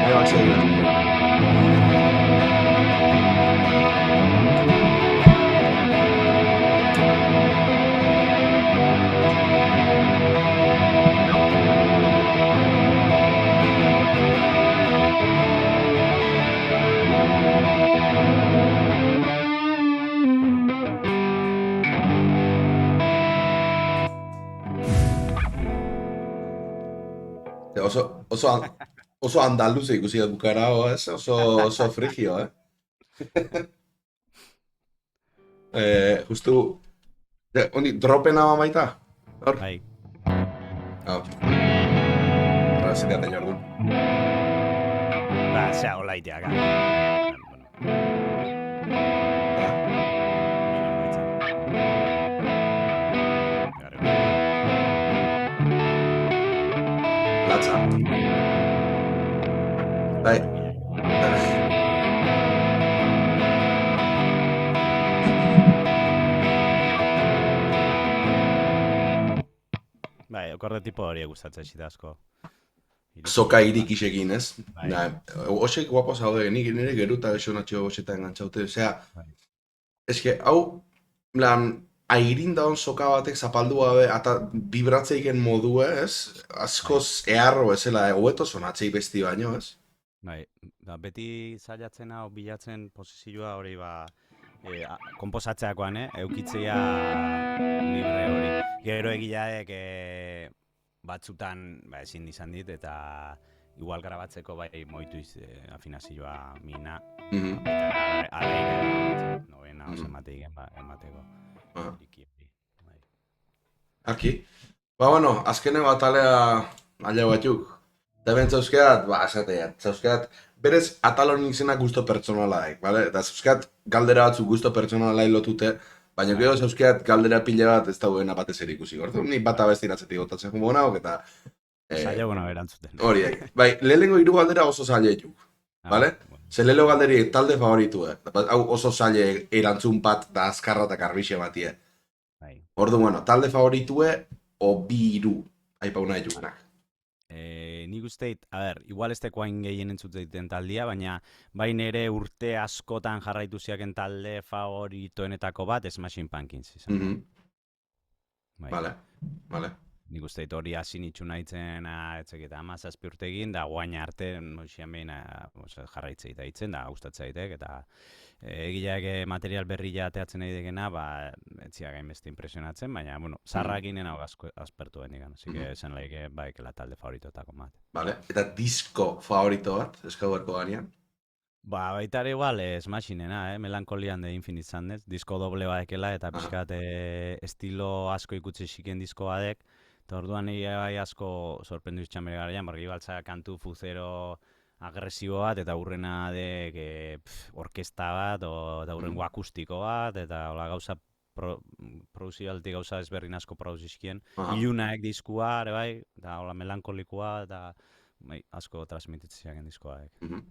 Ebak segila. Oso andaluze ikusi dut bukara hau, ez? Oso frigio, Justu, ondi, dropen hau baita? Hor? Bai. Hau. Ziteaten jordun. Ba, zea hola iteak. Bueno. Latza. Bai. Bai, okorde tipo hori gustatzen zita asko. Soka irikisekin, ez? Bai. Osek guapo zaude, nire geruta besonatxo bosetan engantzaute. Osea, Bai. eske, hau, plan, airin daun soka batek zapaldu gabe, eta vibratzeiken modua, ez? Askoz eharro ezela, hobeto sonatzei besti baino, ez? Bai, da, beti zailatzen hau bilatzen posizioa hori ba konposatzeakoan, eukitzea libre hori. Gero egileak batzutan ba, ezin izan dit eta igual grabatzeko bai moitu afinazioa mina. Aleire, novena oso emateko. Bai. Aki. Ba, bueno, azkene bat alea alea batzuk. Da ben zauzkeat, ba, esateat, zauzkeat, berez atalon izena gusto pertsonalaik, bale? Eta zauzkeat galdera batzuk gusto pertsonalaik lotute, baina gero zauzkeat galdera pila bat ez dauena batez ere ikusi. Gortu, ni bat abestiratzetik gotatzen jumo nauk, eta... Zaila gona berantzuten. Horiek. Bai, lehenengo hiru galdera oso zailetuk, bale? Ze lehenengo galderi talde favoritu, hau oso zaile erantzun bat da azkarra eta karbixe batie. Bai. Ordu, bueno, talde favoritue o bi hiru aipauna ditugunak. Nik usteit, igual ez tekoain gehien entzuten taldia, baina bain ere urte askotan jarraitu ziaken talde favoritoenetako bat Smashing Pumpkins izan. Vale. Nik usteit hori hasi nitxu nahitzen etzeketa 17 urte egin, da guain arte noixian behin jarraitzea eta hitzen, da gustatzea daitek, eta egileak material berria ateatzen nahi degena, ba, etzia gain beste impresionatzen, baina, bueno, zarrak ginen hau aspertu bendigan, así que esan laike baikela talde favoritotako bat. Vale, eta disko favorito bat, eskauerko ganean? Ba, baita ere igual, Smashingena, Melankolian de Infinite Sadness, disko doble badekela, eta pixkat estilo asko ikutsi xiken disko badek, Eta orduan nire bai asko sorprendu izan bere garaian, barri baltza kantu fuzero agresibo bat, eta hurrena dek orkesta bat, eta hurrengo akustiko bat, eta hola gauza produzialtik gauza ezberdin asko produzizkien. Aha. Ilunaek diskua, ere bai, eta hola melankolikoa, eta bai, asko transmititzeak diskoak. Mhm.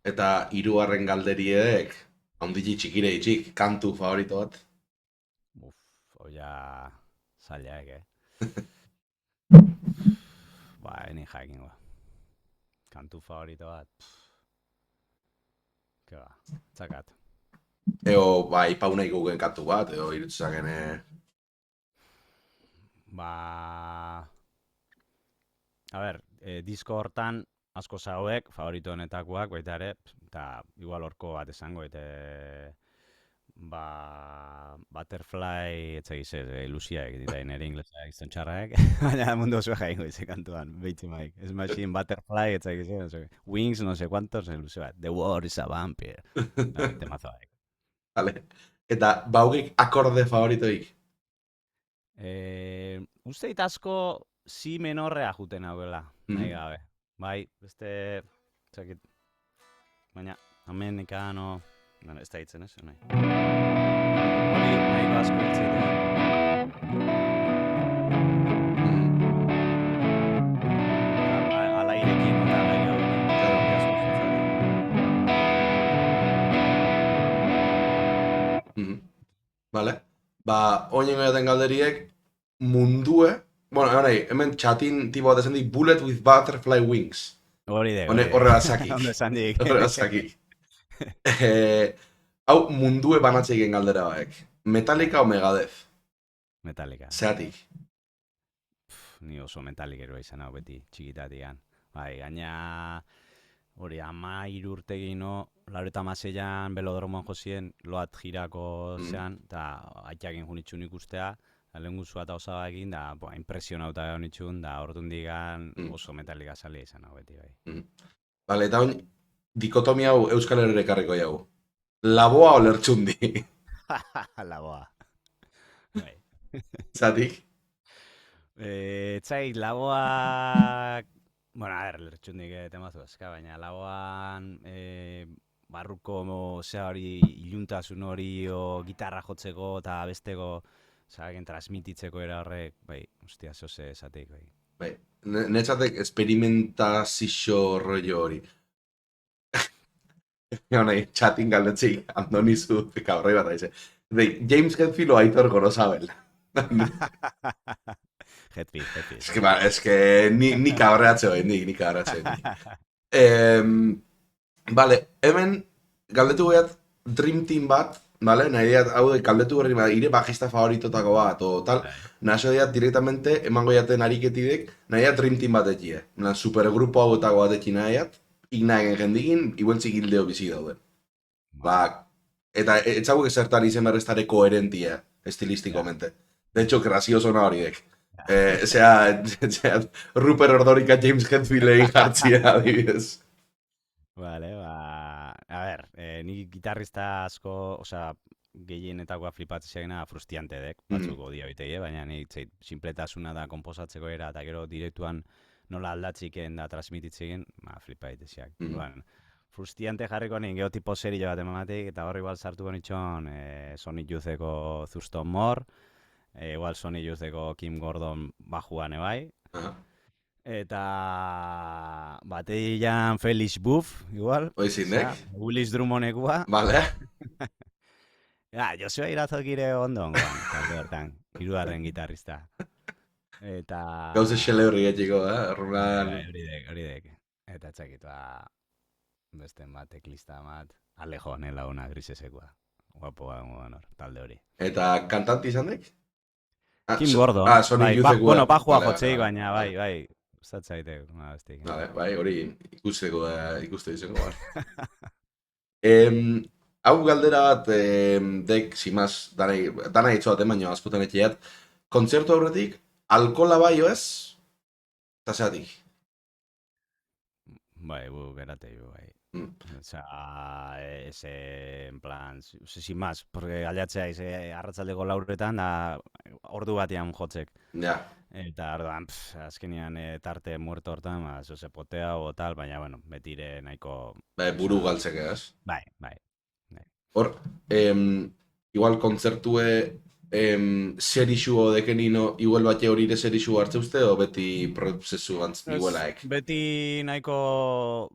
Eta hirugarren galderiek, handitxi txikire itxik, kantu favorito bat. Uf, oia zailaek, Ba, eni jakingo. Kantu favorito bat, ke ba, txakat. Eo, bai, paunai gugen kantu bat, eo irutzaken, Ba, a ber, disko hortan asko zauek, favorito honetakoak, baita ere, eta igual horko bat esango, eta ba, Butterfly, etzagiz ez, ilusiaek, dira nire inglesa izan txarraek, baina mundu oso jaingo ize kantuan, behitzi maik. Ez machine, Butterfly, etzagiz ez, no sé, Wings, no sé cuantos, ilusio bat, The War is a Vampire. Temazoak. Vale. Eta baugik akorde favoritoik. Usteit asko si menorrea juten hauela, nahi gabe. Bai, beste, txakit, baina, hemen ikano, bueno, ez da hitzen ez, nahi. Hori, nahi asko hitziten. Alairekin, eta nahi Vale. Ba, oinen gaten galderiek, mundue, bueno, hemen txatin tipo bat esan di, Bullet with Butterfly Wings. hori de. Horrela zakik. Ondo esan dik. Horrela zakik. Hau mundue banatzeiken galdera baek. Metallica o Megadeth? Metallica. Zeatik. Ni oso Metallica izan hau beti, txikitatikan. Bai, gaina hori 13 urte gino, laureta maseian belodromoan josien, loat jirako zean, eta aitzakin junitxun ikustea, lehen guzua eta osaba egin, da impresionauta egon itxun, da orduan digan oso Metallica salia izan hau beti, bai. Vale, eta oin, dikotomia hau Euskal Herrera ekarriko jau. Laboa o lertxundi? Laboa. Bai. Zatik? Txai, laboak... Bueno, a ver, lertxundik temazu eska, baina laboan barruko zea hori iluntasun hori o gitarra jotzeko eta besteko zagen transmititzeko era horrek, bai, ostia, zoze esateik, bai. Bai, netzatek experimentazio rollo hori. Honai, txatin galdetzik, andonizu, kabroi bat aize. James Hetfield o Aitor Gorosabel. Hetfield. Es que ni kabreatze hori, ni kabreatze hori. Vale, hemen galdetu behat Dream Team bat, vale? Nahi diat, hau de, galdetu berri bat, ire bajista favoritotako bat, o tal, naso diat directamente, emango jaten ariketidek, nahi diat Dream Team bat ekie. Supergrupo hauetako bat eki nahi diat, ignagen jendikin, iguentzik hildeo bizi dauden. Ba, eta etxaguek zertan izen berreztare koherentia, estilistikomente. De hecho, gracioso na hori dek. Zea, Rupert Ordorika James Hetfield egin jartzia, adibidez. Vale, ba... A ver, ni gitarrista asko, osea, gehienetakoa flipatzea frustiante dek, batzuko dia bitei, baina ni simpletasuna da komposatzeko era, eta gero direktuan nola aldatziken da transmititzegen, flipa daiteziak. Bueno, frustiante jarriko nik, geho tipo serio bat emamatik, eta horri igual sartuko nitxon Sonic Youtheko Thurston Moore, igual Sonic Youtheko Kim Gordon bajuan ebai, eta bateian Felix Buff, igual. Oizindek. Willis Drummondekua. Vale. Ja, Josua Irazokire ondon, talde hortan, hirugarren gitarrista. Eta... Gauze xele horri getxiko, Runan... Horidek. Eta txakit, beste bat, teklista bat, Alejo nela una grisesekua. Guapo honor, talde hori. Eta kantanti izan dek? Kim Gordon. Sonic Youthekua. Bueno, bajua jotzei, baina bai. Zatzaite, bestik. Bai, hori ikusteko izango bar. Hau galdera bat, dek, simaz, dana hitzo bat baino askotan etxeat, kontzertu aurretik, alkola bai ez? Eta zeatik? bai, gerate jo, bai. Mm. Osea, en plan, sin más, porque aldatzea arratsaldeko lauretan da ordu batean jotzek. Ja, Eta orduan, azkenean tarte muerto hortan, se potea o tal, baina, bueno, betire nahiko, bai, buru osea, galtzeke, ez? bai, bai. Bai. Hor, igual kontzertue serixu odekenino, igual bate hori ere serixu hartze uste, o beti prozesu antz igualaek? Beti nahiko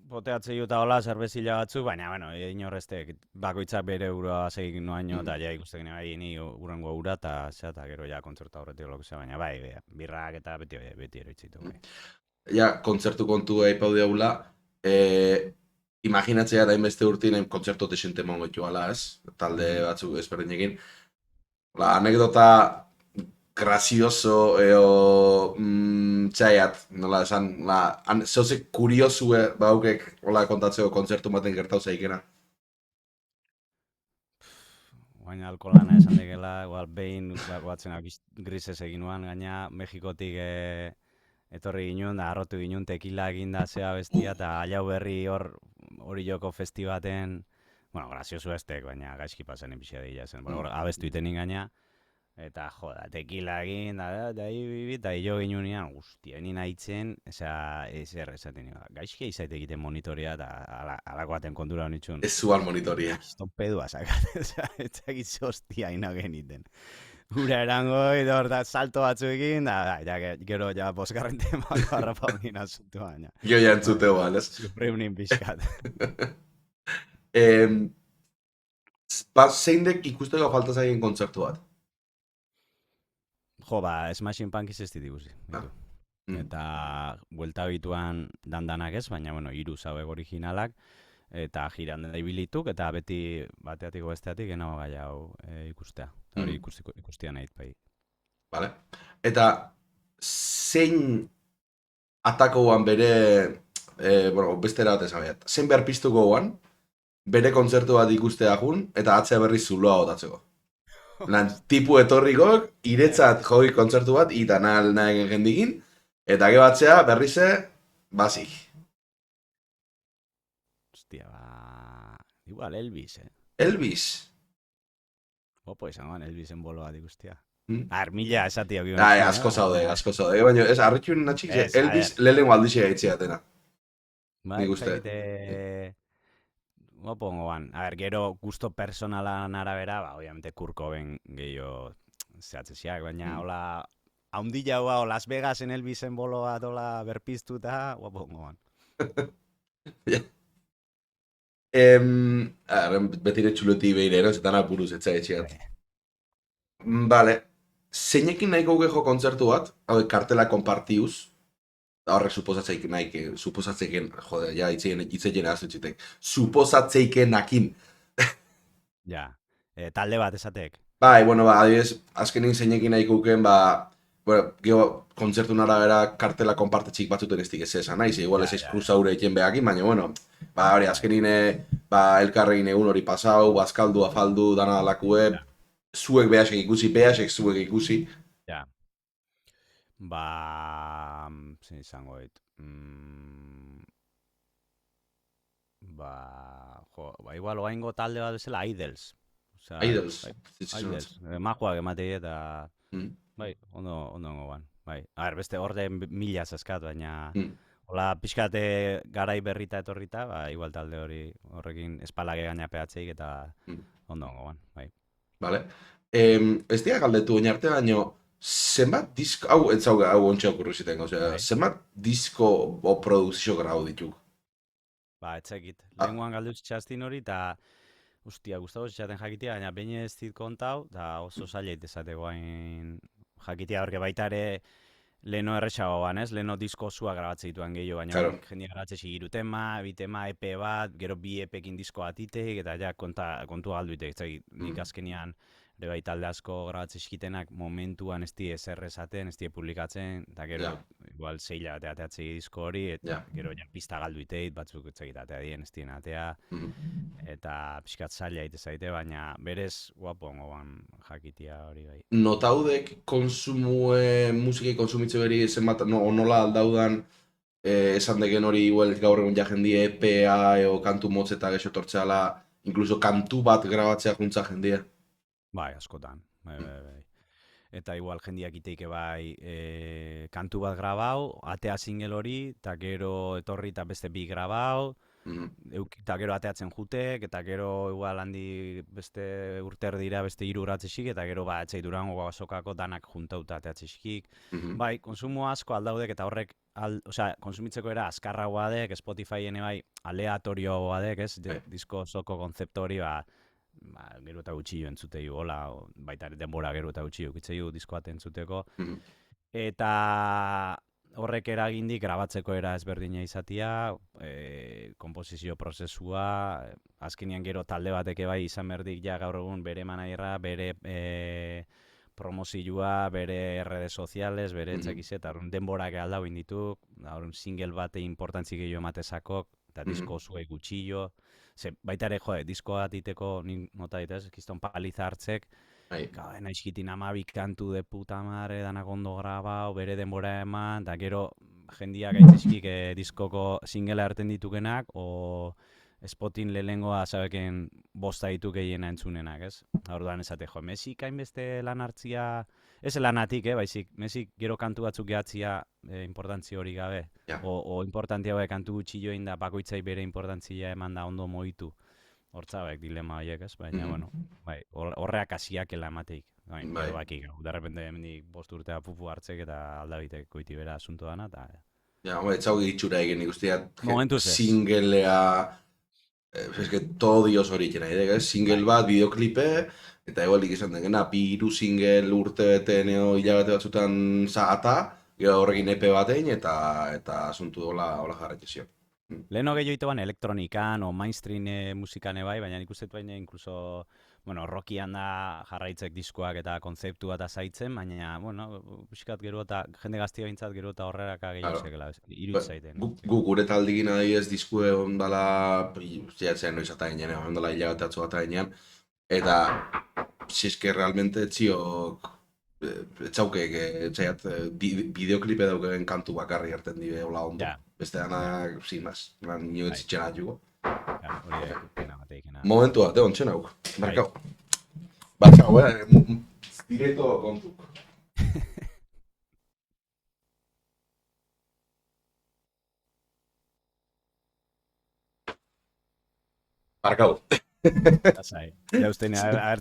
poteatze juta hola, zerbezila batzu, baina, bueno, inorreztek, bakoitzak bere uroa segik noaino, eta ja ikusten bai, ni urrengo ura, eta gero ja kontzertu aurretik lokuzea, baina bai, birrak eta beti eroitzitu, bai. Ja, kontzertu kontu aipau deula, imaginatzea da inbeste urtien kontzertu desente mongo ala, ez? Talde batzuk ezberdinekin. La anekdota gracioso txaiat, nola esan, zeuze kuriosue baukek hola kontatzeko kontzertu baten gertau zaikena. Baina alkolana esan degela, igual behin batzen grises egin nuan, gaina Mexikotik etorri ginen, da arrotu ginen tekila eginda zea bestia, eta aiau berri hori joko festibaten, bueno, graziosu estek, baina gaizki pasan enpixia dira zen, bueno, abestu iten gaina, eta joda, tekila egin, da hilo ginen nian, guztia, nina hitzen, ezer esaten nio, gaizki izait egiten monitorea, eta alako baten kontura honitxun. Ez zuan monitoria. Kiston pedua sakat, ez egiz hostia ina geniten. Ura erango, eta hor da salto batzuekin, gero ja bosgarren temako harrapa honin asuntu baina. Jo ja entzute guan, ez? Supreunin pixkat. Zein dek ikusteko falta zaien kontzertu bat? Jo, Smashing Pumpkins ez ditiguzi. Eta buelta bituan dandanak ez, baina, bueno, 3 zauek originalak, eta jiran da ibilituk, eta beti bateatik besteatik genago gai hau ikustea. Hori ikustia nahi bai. Vale. Eta zein atako guan bere, bestera bat ezabeat, zein behar piztuko guan, bere kontzertu bat ikustea jun, eta atzea berri zuloa botatzeko. Lan, tipu etorrikok, iretzat joi kontzertu bat, eta nahi gendigin, eta ge batzea berrize, bazik. Hostia, igual Elvis, Elvis? Opo izan goan Elvisen bolo bat ikustia. Hmm? Mila esatia. Asko zaude. Baina, ez, harritxun natxik, Elvis lehenengo aldizia gaitzea dena. Nik uste. Opongo ban. Gero gusto personalan arabera, obviamente Kurt Cobain gehiago zehatzeziak, baina hola, haundila hua, Las Vegasen Elvisen bolo bat hola berpiztuta, opongo ban. Betire txuloti behire, zetan apuruz etxeat. Vale. Zeinekin nahiko geho kontzertu bat, hau kartela konpartiuz, horrek suposatzeiken, jode, ja, itzeien azutxitek, suposatzeiken. Ja, talde bat esatek. Bai, adibidez, azkenin zeinekin nahiko uken, geho kontzertun arabera kartela konpartetxik batzuten ez dikez esan, nahiz, igual ez kruzaure egin behakin, baina, hori, azkenin, elkarregin egun hori pasau, bazkaldu, afaldu, dana dalakue, zuek behasek zuek ikusi. Ja. Zein izango dit. Igual oaingo talde bat bezala Idols. Idols. Idols. Majoak ematei eta... Bai, ondo goan. Bai. Beste orden 1000 zaskat, baina... Hola, pixkate garai berrita etorrita, igual talde horrekin espalake gaina pehatzeik eta ondo goan. Bai. Vale. Ez dira galdetu oinarte, baino, zenbat disko, hau ontsa okurru ziten, zenbat disko o produzio grau dituk? Etzekit. Lehenguan galduz txastin hori, eta Gustavo txaten jakitea, baina behin ez dit kontau, eta oso zailait ezate guain jakitea, horke baita ere leheno errexagoan, ez? Leheno disko osua grabatzea dituan gehiago, baina jendia grabatzea zigiru tema, bitema, EP bat, gero bi EPekin disko bat itek, eta ja kontua galdu itek, nik azkenian ere bai talde asko grabatzea zikitenak momentuan ez di ezer esaten, ez di publikatzen, eta gero igual zeila batea ateatzea disko hori, eta gero pista galdu iteit, batzuk atea dien ez dien atea, eta pixkat zaila ite zaite, baina berez guapongo jakitia hori bai. Notaudek musiki konsumitze beri zenbat, nola aldaudan esan degen hori igual gaur egun ja jendie EPA o kantu motz eta gexo tortzeala, incluso kantu bat grabatzea juntza jendia. Bai, askotan. Mm. Eta igual jendiak iteike bai kantu bat grabau, atea single hori, eta gero etorri eta beste bi grabau, Mhm. eta gero ateatzen jutek, eta gero igual handi beste urter dira beste hiru gratzesik, eta gero ba etzai Durango azokako danak juntauta ateatzeskik. Mhm. Bai, konsumo asko aldaudek eta horrek osea, konsumitzeko era azkarragoa dek, Spotifyen bai aleatorioa dek, ez? Bai. Disko osoko kontzeptu hori gero eta gutxillo entzutei hola, baita ere denbora gero eta gutxillo kitzeiu disko bat entzuteko. Mhm. Eta horrek eragindik grabatzeko era ezberdina izatia, konposizio prozesua, azkenean gero talde bateke bai izan berdik ja gaur egun bere managerra, bere promozioa, bere redes sociales, bere etxekize, eta denborak aldau inditu, single bate importantzi gehiago ematezakok, eta disko zuei gutxillo, ze baita ere, disko bat iteko, nota ditez, kiston paliza hartzek, naizkitin 12 kantu de puta madre, danak ondo grabau, bere denbora eman, eta gero jendia gaitzeskik diskoko singlea hartzen ditukenak, o Spotin lehengoa zabeken bosta ditu gehiena entzunenak, ez? Orduan esate, Messi hainbeste lan hartzia, ez lanatik, baizik, Messi gero kantu batzuk gehatzia importantzi hori gabe, o importantia bai kantu gutxillo da bakoitzai bere importantzia eman da ondo moitu. Hortzabek dilema horiek, ez? Baina, bueno, bai, horreak hasiak emateik. Bai, gero baki, de repente hemendik 5 urtea pupu hartzek eta aldabitek koiti bera asunto dana, eta... Ja, ez hau itxura egin ikustiat, Momentuz ez. singlea, eske todo dios horitzen nahi, ez? Single bat, bideoklipe, eta egoalik izan dengena, 2 single urte bete neo hilabete batzutan zahata, gero horrekin EP batein, eta asuntu hola jarretxezio. Leheno gehiago itoan elektronikan o mainstream musikane bai, baina nik uste baina incluso, bueno, rockian da jarraitzek diskoak eta kontzeptua eta zaitzen, baina, bueno, musikaat gero eta jende gaztia bintzat gero eta horreraka gehiago zekela, irudit zaiten. Gu gure taldigin adibidez diskue ondala, ziatzen noiz eta ginean, ondala hilabeteatzu bat ginean, eta ziske realmente etziok, etzaukek, etxaiat, bideoklipe dauken kantu bakarri hartzen dibe hola ondo. Beste danak, sin más, nio etzitzen jugo. Hori pena bateikena. Momentu bat, egon txen hau, markau. Batxau, directo kontuk. Markau. Zai, jauzten,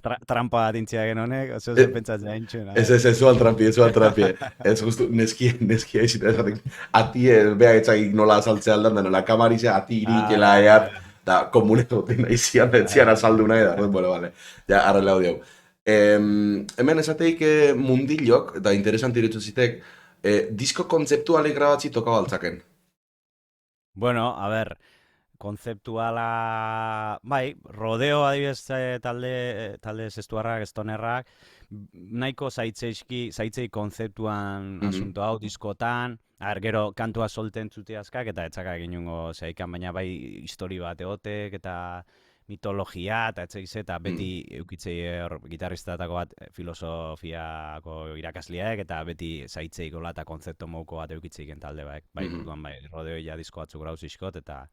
trampa bat intzia genonek, oso zen pentsatzen haintxuna. Ez, zuan trampi. Ez justu, neskia izita esaten. Ati, beha etxak nola azaltzea aldan, da nola kamarizea, ati irikela eat, da komuneto dena izian, etzian azaldu nahi da. Bueno, vale, ja, arrela hau. Hemen esateik mundilok, eta interesanti irutu zitek, disko kontzeptuale grabatzi toka baltzaken. Bueno, a ver, kontzeptuala, bai, rodeo adibidez talde zestuarrak, estonerrak, nahiko zaitzei kontzeptuan asunto hau diskotan, gero kantua solten zuteazkak eta etzaka eginungo zeikan, baina bai histori bat egotek eta mitologia eta etxegize eta beti eukitzei gitarristatako bat filosofiako irakasliaek eta beti zaitzei gola eta kontzepto mouko bat eukitzei talde baek. Bai, duan bai, rodeo ja disko batzuk grauzizkot eta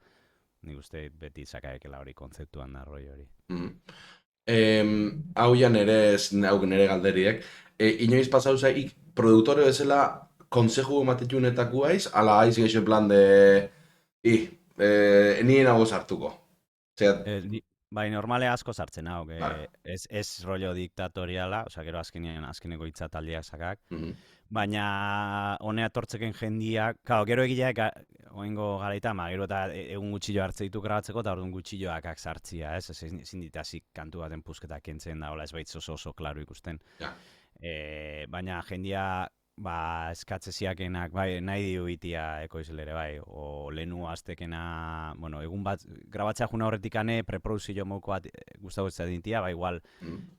nik uste beti zakaekela hori kontzeptuan da roi hori. Hau ja nere galderiek. Inoiz pasau zaik, produktore bezala konseju ematetxunetako aiz, ala aiz geixo en plan de... nien hau sartuko. Bai, normale asko sartzen hau, ez rollo diktatoriala, oza, gero azkeneko hitzataldiak sakak, baina honea tortzeken jendiak, gero egileak oingo garaita, gero eta egun gutxillo hartzeitu grabatzeko, eta orduan gutxilloak sartzia, ez ezin ditazik kantu baten pusketak kentzen da, hola ez baitz oso klaro ikusten. Baina jendia eskatzeziakenak, bai, nahi dio itia ekoizlere, bai, o lehenu aztekena, bueno, egun bat, grabatzea juna horretikane, preproduzio mouko bat guztago ez dintia, bai, igual,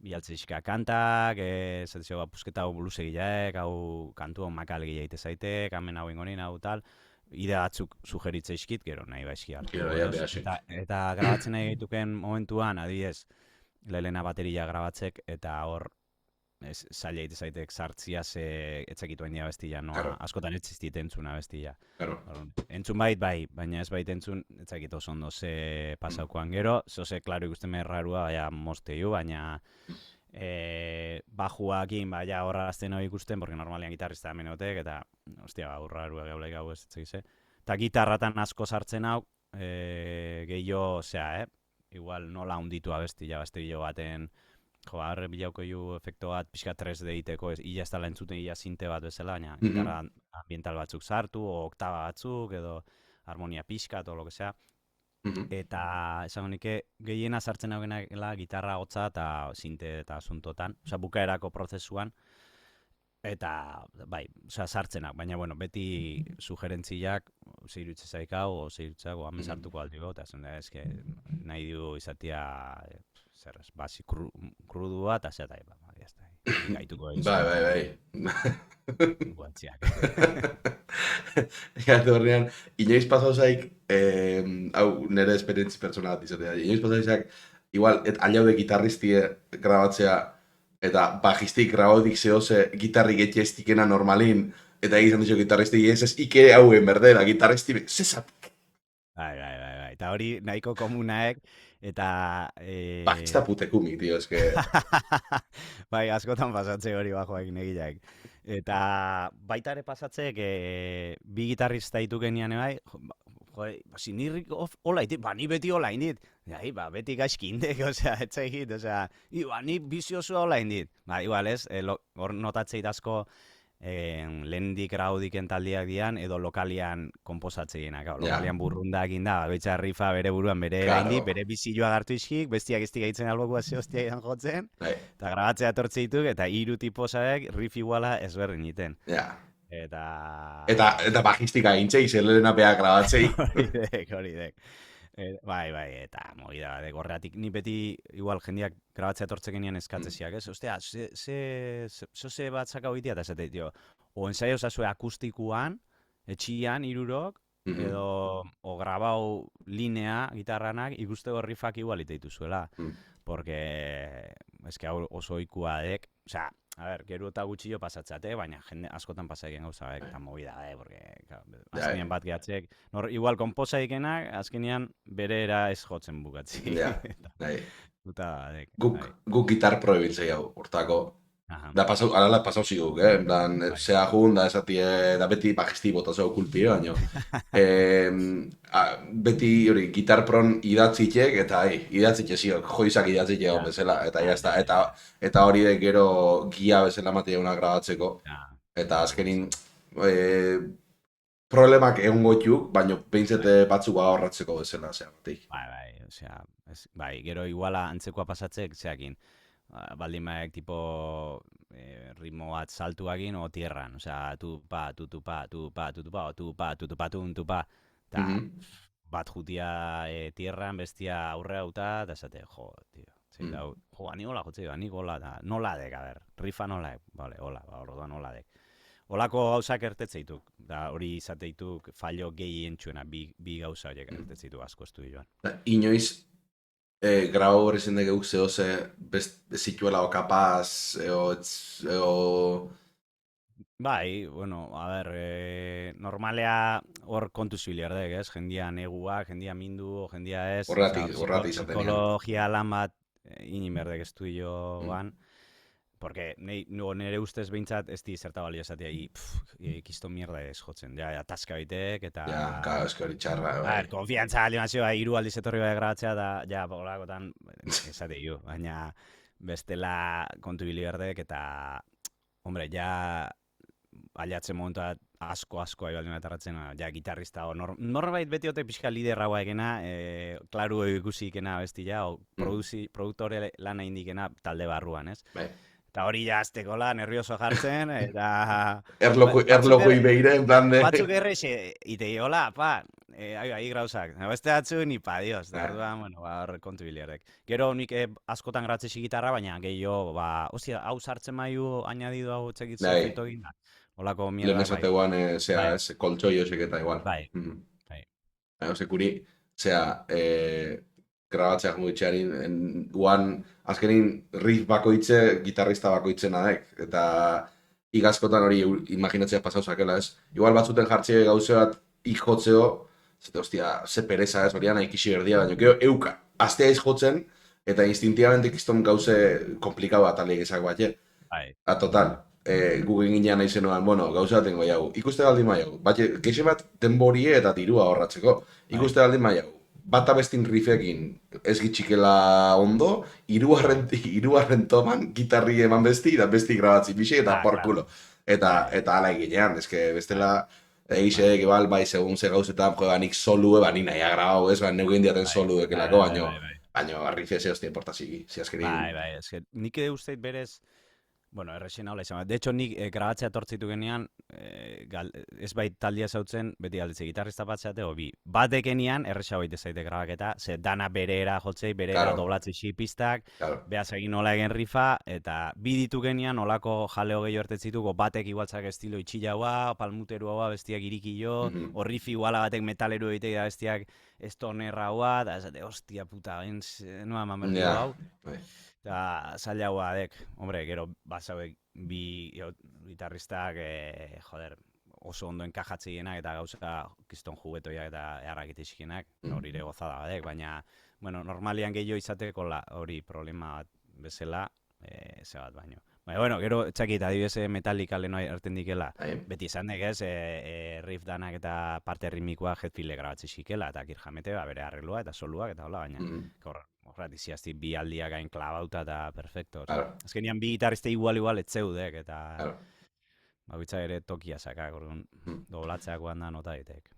bialtzizka kantak, zatizio, pusketa hau luzegileak, hau kantu makal gehiaite zaitek, hamen hau ingonin, hau tal, idea batzuk sugeritze iskit, gero nahi baizki hartu. Eta grabatzen nahi gaituken momentuan, adibidez, lehena bateria grabatzek, eta hor, zaila ite zaitek sartzia ze etzakitu hain dia bestia, noa, Claro, askotan etxiztit entzuna bestia. claro. Entzun bait, bai, baina ez bait entzun, etzakit oso ondo ze Mm, pasaukoan gero, zoze, klaro ikusten me rarua, baina mozteiu, baina mm, bajuakin, baina horra azten hori ikusten, porque normalian gitarrista hemen otek, eta, ostia, ba, urrarua gaulaik hau ez etzekize. Eta gitarratan asko sartzen hau, gehiago, osea, igual nola hunditu abestia, abestillo baten, jo, harre bilauko ju efekto bat, pixka 3D iteko, illa ez dala entzuten, illa sinte bat bezala, baina mhm, gitarra ambiental batzuk sartu, o oktaba batzuk, edo harmonia pixka, o lo que sea. mhm. Eta esango nike gehiena sartzen haugenela gitarra hotza eta sinte eta asuntotan, osea bukaerako prozesuan, eta bai, osea sartzenak, baina bueno, beti sugerentziak zeirutze zaikau, o zeirutzeak, o hemen Mhm. sartuko aldiko, eta esan da, eske nahi du izatea, zer ez, basi krudua, eta zeta, ya está, gaituko Bai, egizun, bai, eta bai. guantziak. Ja, horrean, inoiz pasau zaik, hau nire esperientzi pertsona bat izatea, inoiz pasau zaik, igual, aliaude gitarristie grabatzea, eta bajistik grabaudik zehose gitarrik etxestikena normalin, eta egizan dizo gitarristi, ez ike hauen berdera, gitarristi, zezat, Bai. Eta hori nahiko komunaek, eta bajista putekumi, tío, eske, bai, askotan pasatze hori bajoak negiak. Eta baita ere pasatzek bi gitarrista ditu genian bai, si nirrik hola itit, ba, ni beti hola indit. Jai, ba, beti gaizki indek, osea, etzaikit, osea, ba, ni bizioso hola indit. Ba, igual ez, hor notatzeit asko, lehendik graudiken taldiak dian, edo lokalian komposatzeienak. ja, Lokalian burrundak inda, bakoitza rifa bere buruan bere gaindi, claro, bere bizioa hartu iskik, bestiak ez gaitzen alboku hasi hostia idan jotzen, bai, eta grabatzea etortze dituk, eta hiru tiposaek riff iguala ezberdin iten. ja. Eta... Eta bajistika gintzei, zelena beha grabatzei. hori dek. Bai, eta movida de gorreatik ni beti igual jendiak grabatzea etortzekenian eskatzesiak, ez? Ostia, ze bat saka hoitia eta esate, tio. O ensaio osasue akustikuan, etxian hirurok Mhm, edo o grabau linea gitarranak ikusteko riffak igual iteitu zuela. mhm. Porque eske hau oso ohikoa dek, osea, a ver, gero eta gutxillo pasatzate, baina jende askotan pasatzen gauza bek, eta movida porque claro, Ja, azkenean bat gehatzek, igual konposa ikenak, azkenean bere era ez jotzen bukatzi. ja, nahi. Eta, dek, Guk, bai, guk gitar pro ibiltzei hau, hortako. aha, Da pasau, alala pasau ziguk, en plan, bai. zea jun, da esatie, da beti bajisti bota zeu kulpio, baino. Eh, beti hori, gitar pron idatzitek, eta idatzite ziok, joizak idatzite hau Ja, bezala, eta ja, jazta, ja, ja, eta hori de gero gia bezala matia una grabatzeko, ja, eta hori azkenin, zen. eh, problemak egon gotiuk, baino Bai, behintzete batzuk ahorratzeko bezala, zea, batik. osea, bai, gero iguala antzekoa pasatzek, zeakin, baldin baek tipo ritmo bat saltuakin o tierran, osea, tu pa, tu pa, tu pa, tu pa, o tu pa, tu pa, eta Mhm. bat jutia tierran, bestia aurre hauta, eta esate, jo, tio, zein Mm. dau, jo, ani hola, jotze, ani gola, da, nola dek, a ber, rifa nola dek, vale, hola, ba, orduan nola dek. Olako gauzak ertetzeituk, da hori izateituk fallo gehientsuena, bi gauza horiek ertetzeituk asko estudioan. Inoiz, grabo hori zendek euk zehose, zituela o kapaz, eo... Bai, bueno, a ber, normalea hor kontu zibiliardek, ez? Jendia negua, jendia mindu, jendia ez, oza, Horregatik izaten nian. psikologia lan bat inin berdek estudioan, porque nire ustez behintzat ez di zerta balio esatea, kisto mierda ez jotzen, ja, ataska baitek, eta... Ja, claro, eski hori txarra, A bai. ver, konfiantza alimazioa hiru aldiz etorri bai grabatzea da, ja, bolakotan, esate ju, baina bestela kontu biliardek, eta, hombre, ja, aliatzen momentua asko ahi baldin atarratzen, ja, gitarrista, o norbait beti ote pixka lider hau egena, klaru ikusi ikena bestia, o produktore lana indikena talde barruan, ez? Bai. Eta hori ja aztekola, nervioso jartzen, eta... Erlojui beire, en plan de... Batzuk errexe, itei, hola, pa, ahi grauzak. Beste batzu, ni pa, dios. Da, Ja, orduan, bueno, ba, hor kontu biliarek. Gero, nik askotan gratzesi gitarra, baina gehiago, ba, ostia, hau sartzen maiu, añadidu hau txekitze Bai, efektu egin da. Olako lehen mierda, bai. esateguan, zea, Bai, ez, koltsoi hosek eta igual. bai, bai. Ose, kuri, zea, grabatzeak mugitxearin, guan, azkenin riff bakoitze, gitarrista bakoitzena dek, eta igazkotan hori imaginatzea pasau zakela, ez? Igual batzuten jartxe gauze bat ikjotzeo, zete, hostia, ze pereza ez, hori nahi kixi berdia, baina, gero, euka, astea jotzen, eta instintivamente kiston gauze komplikau bat alik ezak bat, Bai, total, Google ginean nahi zenuan, bueno, gauza baten goi hau, ikuste baldin mai hau, bat, keixe bat denborie eta dirua horratzeko, bai. ikuste baldin mai hau, bat abestin riffekin ez gitxikela ondo, hirugarren toman gitarri eman besti, eta besti grabatzi bixe, eta Claro. porkulo. Eta, Bai, eta ala eginean, eske bai, bestela, egiseek, igual, bai, segun ze gauzetan, jo, nik solue, ba, ni nahi grabau, ez, ba, neugen diaten bai, solu bai, dekelako, bai, bai, baino, bai, bai. baino, riffea ze hostia importa si azkenin, Bai, eske, nik uste berez, bueno, errexen haula izan. De hecho, nik grabatzea tortzitu genean, ez bait taldia zautzen, beti galdetze, gitarrista bat zeate, bi. Bat dekenian, errexa baite zaite grabaketa, ze dana berera jotzei, berera claro, doblatzi pistak, claro, behaz egin nola egen rifa, eta bi ditu genean, olako jaleo gehiago ertetzituko, batek igualtzak estilo itxilaua, palmuterua, bestiak irikillo, mhm, o riff iguala batek metaleru egitea, bestiak estonerraua, da esate, hostia puta, noa eman berdio ja, hau. bai. Eta zailagoa dek, hombre, gero bazauek gitarristak, joder, oso ondo enkajatzeienak eta gauza kiston jugetoiak eta errakite iskienak, hori ere gozada badek, baina, bueno, normalian gehiago izateko hori problema bat bezala, ze bat baino. Baina, bueno, gero, txakit, adibidez Metallica leno erten dikela, Bai. beti izan dek ez, riff danak eta parte ritmikoa jetfile grabatzi xikela, eta kirjamete, bere arreglua eta soluak eta hola, baina, Mhm, horretik ziazti bi aldiak gain klabauta eta perfecto. claro, Azkenian bi gitarriste igual etzeudek, eta claro. bakoitza ere tokia sakak, orduan Mhm. doblatzeak da nota ditek.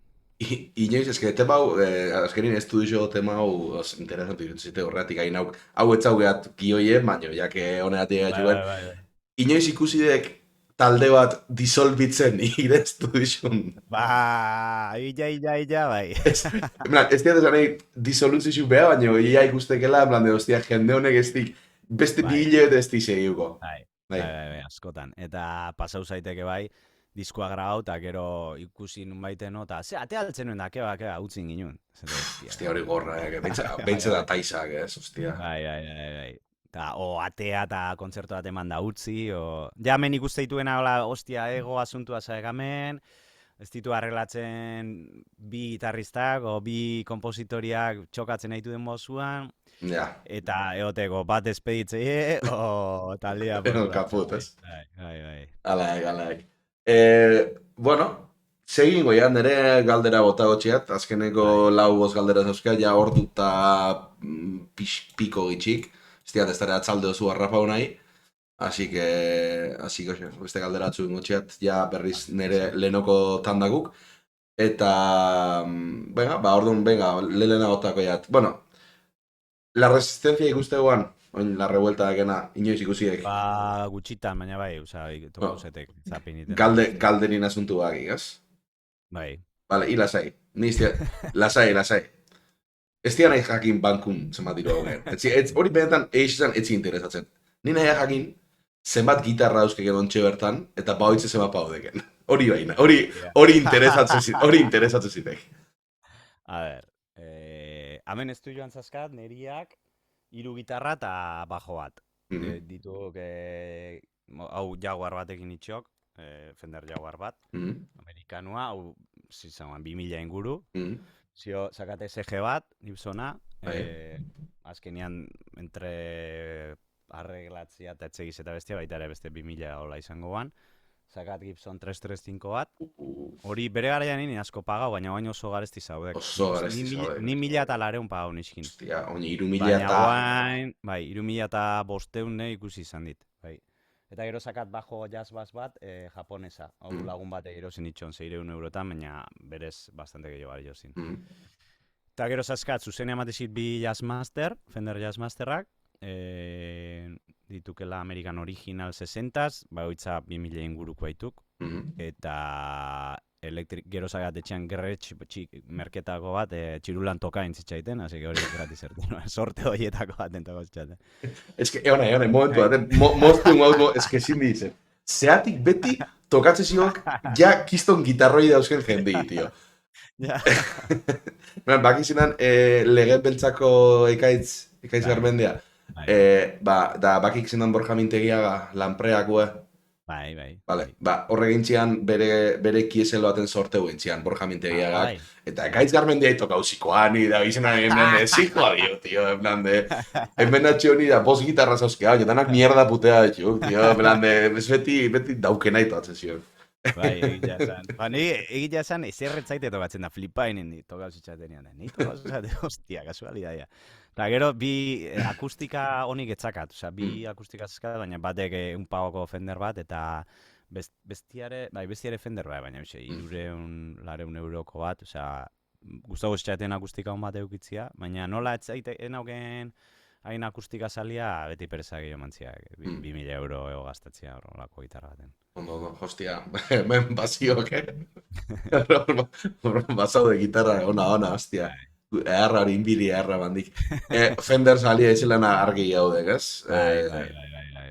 Inoiz, eske, tema hau, azkenin ez du iso tema hau, interesantu irutzite horretik, hain hau etzaugeat gioie, baino, jake honeatik gaituen. Bai. Inoiz ikusi dek talde bat disolbitzen ireztu dizun. Ba, illa, bai. Ez diat esan nahi disoluzio beha, baina ia ikustekela, en plan de, hostia, jende honek ez dik, beste bi Bai, hilabete ez dik segiuko. bai, Bai, askotan. Eta pasau zaiteke bai, diskoa grabau, eta gero ikusi nun baiten, eta ze, ate altzen nuen da, keba, utzin ginen. Zete, hostia hori gorra, bai, beintza da taisak, hostia. bai. Ta, o atea eta kontzertu bat eman da utzi, o... Ja, hemen ikuste dituena, hola, ostia, ego asuntua zaegamen, ez ditu arreglatzen bi gitarristak, o bi kompositoriak txokatzen nahi den mozuan, Ja, eta eoteko bat despeditzei, o taldea porkulatzen. kaput, ez? Bai. Alaik. Bueno, segin goian, nire galdera bota gotxiat, azkeneko lau bost galdera zauzka, ja ordu eta piko gitxik, ez diat ez dara atzalde oso harrapau nahi, así que, beste galdera atzuen gotxiat, ja berriz nire lehenoko tandakuk, eta, orduan, lehena gotako jat. Bueno, la resistencia ikusteguan, oin, la revuelta dekena, inoiz ikusiek. Ba, gutxitan, baina bai, oza, toko No. zetek, zapiniten. Galderin asuntu baki, ez? Bai. Vale, y lasai. Lasai. Ez dira nahi jakin bankun zenbat diru hau hori benetan eixizan etzi interesatzen. Ni nahi jakin zenbat gitarra dauzkeken ontxe bertan, eta baoitze zenbat paudeken. Hori baina, hori interesatzen zitek. A ber, hemen ez du joan zaskat, neriak, hiru gitarra eta bajo bat. Mhm, Dituk, hau Jaguar batekin itxok, Fender Jaguar bat, mhm, amerikanua, hau zizan 2000 inguru. mhm. Zio, sakate SG bat, Gibsona, Bai. azkenean entre arreglatzia eta etxegiz eta bestia, baita ere beste 2000 hola izango ban. Sakat Gibson 335 bat, hori bere garaian nini asko pagau, baina baino oso garesti zaudek. Oso garesti zaudek. Ni 1000 pagau niskin. Hostia, oin, 3000 Baina eta... guain, bai, 3500 ikusi izan dit, bai. Eta gero sakat bajo jazz bass bat, japonesa. Hau lagun bat erosin itxon 600 eurotan, baina berez bastante gehiago bari jozin. Eta gero zaskat, zuzenean matezit bi Jazzmaster, Fender Jazzmasterrak, ditukela American Original 60, bagoitza 2000 inguruko baituk, eta gero zagat etxean Gretsch merketako bat, txirulan tokain zitzaiten, hasi que hori gratis erten, sorte horietako bat entako zitzaten. Ez que, egon, momentu bat, moztu hau, ez que zin ditzen. Zeatik beti tokatze ziok, ja kiston gitarroi dauzken jendei, tio. Ja. Bakizinan, lege beltzako ekaitz Bai, garmendia. bai, Da bakik zinan Borja Mintegiaga lanpreakue. bai. Horre gintzian bere kieselo baten sorteu gintzian Borja Mintegiagak. Bai, Eta bai. ekaitz garmendia ito gauzikoan, da izena hemen de, zikoa dio, tío, en plan de, hemen atxio ni da, bost gitarra zauzkea, danak mierda putea ditu, tío, en plan de, ez beti daukena ito atzezio. Bai, egia esan. Ni egia esan ezerretzaite tokatzen da, flipainen di tokauz itxatenean. Ni tokauz itxate, hostia, kasualidadia. Eta gero, bi akustika honik etzakat, osea, bi akustika zezkat, baina batek un pagoko Fender bat, eta bestiare Fender bai, baina bixe, 300 euroko bat, osea, gustago itxaten akustika hon bat eukitzia, baina nola etzaite enauken hain akustika salia, beti pereza gehiago mantzia, 2.000 euro gastatzea horrelako gitarra baten. Ondo, hostia, hemen bazioak, Bazaude gitarra, ona, hostia. Eharra hori inbili, eharra bandik. Fender salia izilana argi gaudek, ez? Bai.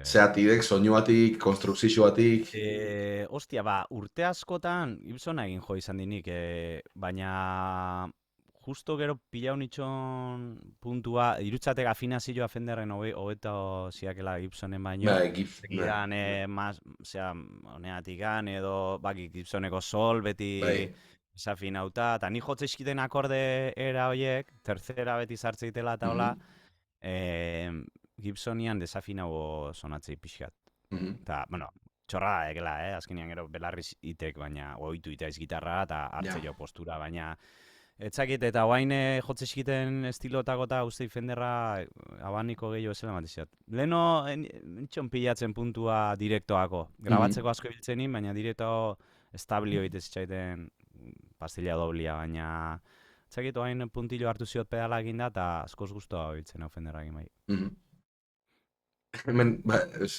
Zeatidek, soinuatik, konstrukzioatik. Ostia, urte askotan, Gibsona egin jo izan dinik, baina justo gero pilau nitxon puntua, irutzatek afinazioa Fenderren hobeto ziakela Gibsonen baino, segidan, honeatik edo, Gibsoneko sol, beti desafinauta, eta ni jotze eskiten akorde era hoiek, tercera beti sartzeitela eta hola, Gibsonian desafinago sonatzei pixkat. Eta, bueno, txorrada ekela, azkenean gero belarriz itek, baina ohitu itaiz gitarra eta hartze jo postura, baina etzakit, eta guain jotze eskiten estilotako eta uste Fenderra abaniko gehiago esela matiziat. Leno, nitxon pilatzen puntua direktoako. Grabatzeko asko ibiltzenin, baina direkto establio egitez itxaiten pastilla doblia, baina etzakit, guain puntillo hartu ziot pedala eginda, eta askoz guztua ibiltzen hau Fenderra egin bai. Hemen,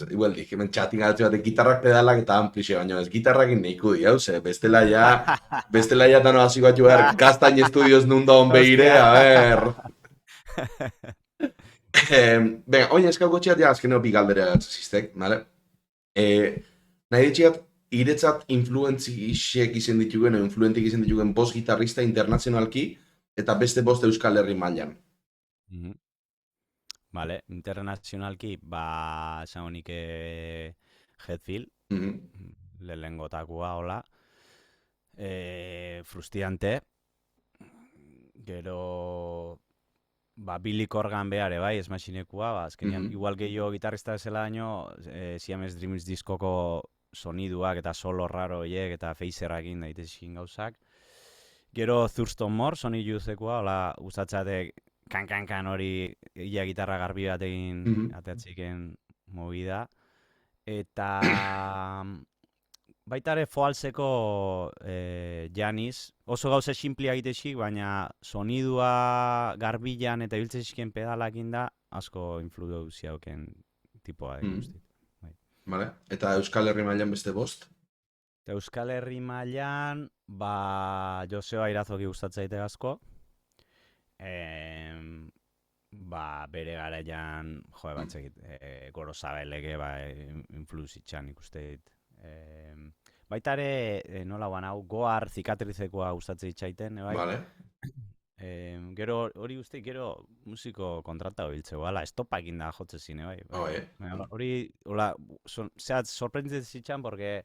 igual dik, hemen txatin galtze batek gitarrak pedalak eta amplixe baino ez, gitarrakin neiku di, hau ze, bestela ja tano hasi bat joer, Kastain Estudios nundo hon behire, a ver. Venga, oin eskauko txiat, ja, azkeneo bi galdera gatziztek, vale? Nahi ditxiat, iretzat influentziek izen ditugen, influentik izen ditugen bost gitarrista internazionalki, eta beste bost Euskal Herri mailan. Vale, internazionalki, esan honik Hetfield, lehengotakua, hola. Frustiante, gero, Billy Corgan behare, bai, esmaxinekua, azkenean, igual gehiago gitarrista bezala daño, Siamese Dreams diskoko soniduak eta solo raro hiek eta phaserrakin daitezkin gauzak. Gero Thurston Moore, Sonic Youthekoa, hola, gustatzatek kan hori ia gitarra garbi batekin ateatziken movida. Eta baita ere Foalseko Janis, oso gauza simplia egitexik, baina sonidua garbilan eta ibiltzezizken pedalakin da, asko influenziauken tipoa guztit. Vale. Eta Euskal Herri mailan beste bost? Eta Euskal Herri mailan, Joseba Irazoki gustatzaite asko. Bere garaian, batzekit, Gorosabeleke, influenzitzan ikusteit. Baita ere, nola guan hau, Goar zikatrizekoa gustatzei itxaiten, bai? Vale. Gero, hori guzti, gero musiko kontratago biltzeko, ala, estopakin da jotze zine, bai? Hori, hola, zehat, sorprenditzen zitzan, porque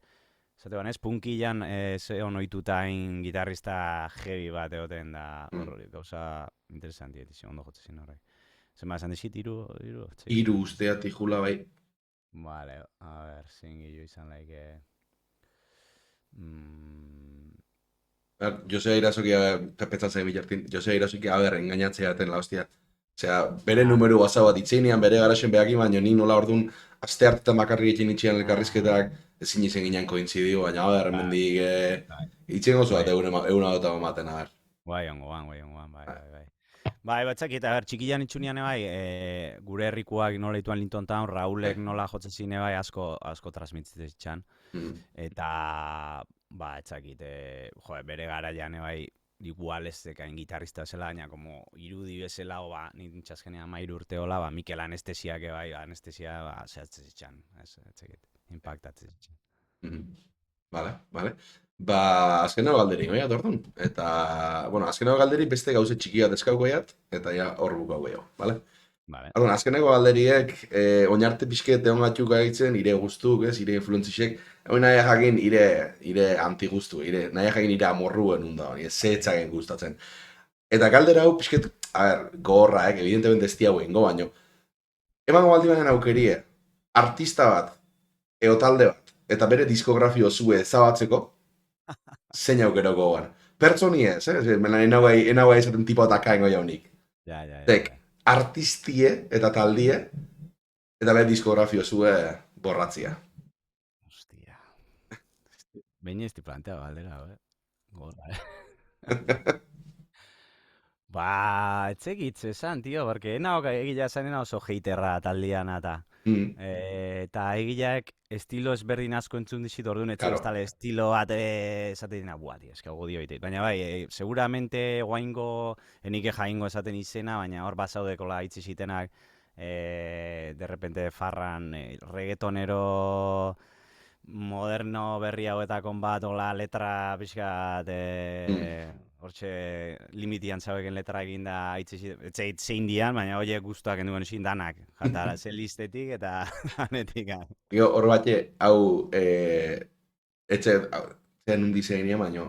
zate banez, punkilan ze onoituta hain gitarrista heavy bat egoten da, gauza interesanti etizio, ondo jotze zin horrek. Zema esan dizit, iru? Iru ustea tijula bai. Vale, a ver, zingillo izan laike... Josea Irazoki, pepetzatzaik bilartin, Josea Irazoki, engainatzea jaten la hostia. Osea, bere numeru basau bat itzeinian, bere garaxen behakin, baina ni nola orduan, aste hartetan bakarrik etxen itxean elkarrizketak, ezin izan ginen koinzidio, baina mendik itxen gozu bat eguna dut amaten, Bai, ongo bai. Bai, batzak, eta txikilan itxunian gure herrikoak nola ituan Linton Town, Raulek nola jotzen zine bai asko transmititzen. Eta, etzakit, bere garaian igual ez dekain gitarrista zela, baina como irudi bezala, nintxazkenean 13 urte hola, Mikel Anestesiak anestesia zehatzen zitzan, etzakit, impactatzen zitzan. Vale. Azkeneko galderi, oia, orduan. Eta, bueno, azkeneko galderi beste gauze txiki bat eskaukoiat, eta ja hor bukau gehiago, bale? Vale. Orduan, azkeneko galderiek, oinarte pixket egon gatxuk gaitzen, ire guztuk, ez, ire influentzisek, hori nahi jakin ire antiguztu, nahi jakin ire amorruen hunda, ire zehetzagen gustatzen. Eta galdera hau pixket, a ber, gogorra, evidentemente ez diago ingo, baino. Emango baldi baina aukerie, artista bat, eo talde bat, eta bere diskografio zue ezabatzeko, zein aukeroko goan. Pertsoni ez, enagua esaten tipo atakaingo jaunik. Ja. Tek, artistie eta taldie, eta bere diskografio zue borratzia. Hostia. Behin ez di plantea galdera, Gorra, Ba, etzegitz esan, tio, porque egila esan oso heiterra taldian eta. Eta egileak estilo ezberdin asko entzun dizit orduan, Claro. ez estilo bat esaten dina, buah, tio, eskago dio ite. Baina bai, seguramente guaingo, enike jaingo esaten izena, baina hor basaudekola itzi zitenak, de repente farran reggaetonero moderno berri hauetakon bat, ola letra pixkat, hortxe limitian zabeken letra eginda itzeit zein dian, baina horiek guztuak enduen ezin danak. Jatara, listetik eta danetik. Gio, hor batxe, hau, zen un diseinia, baina,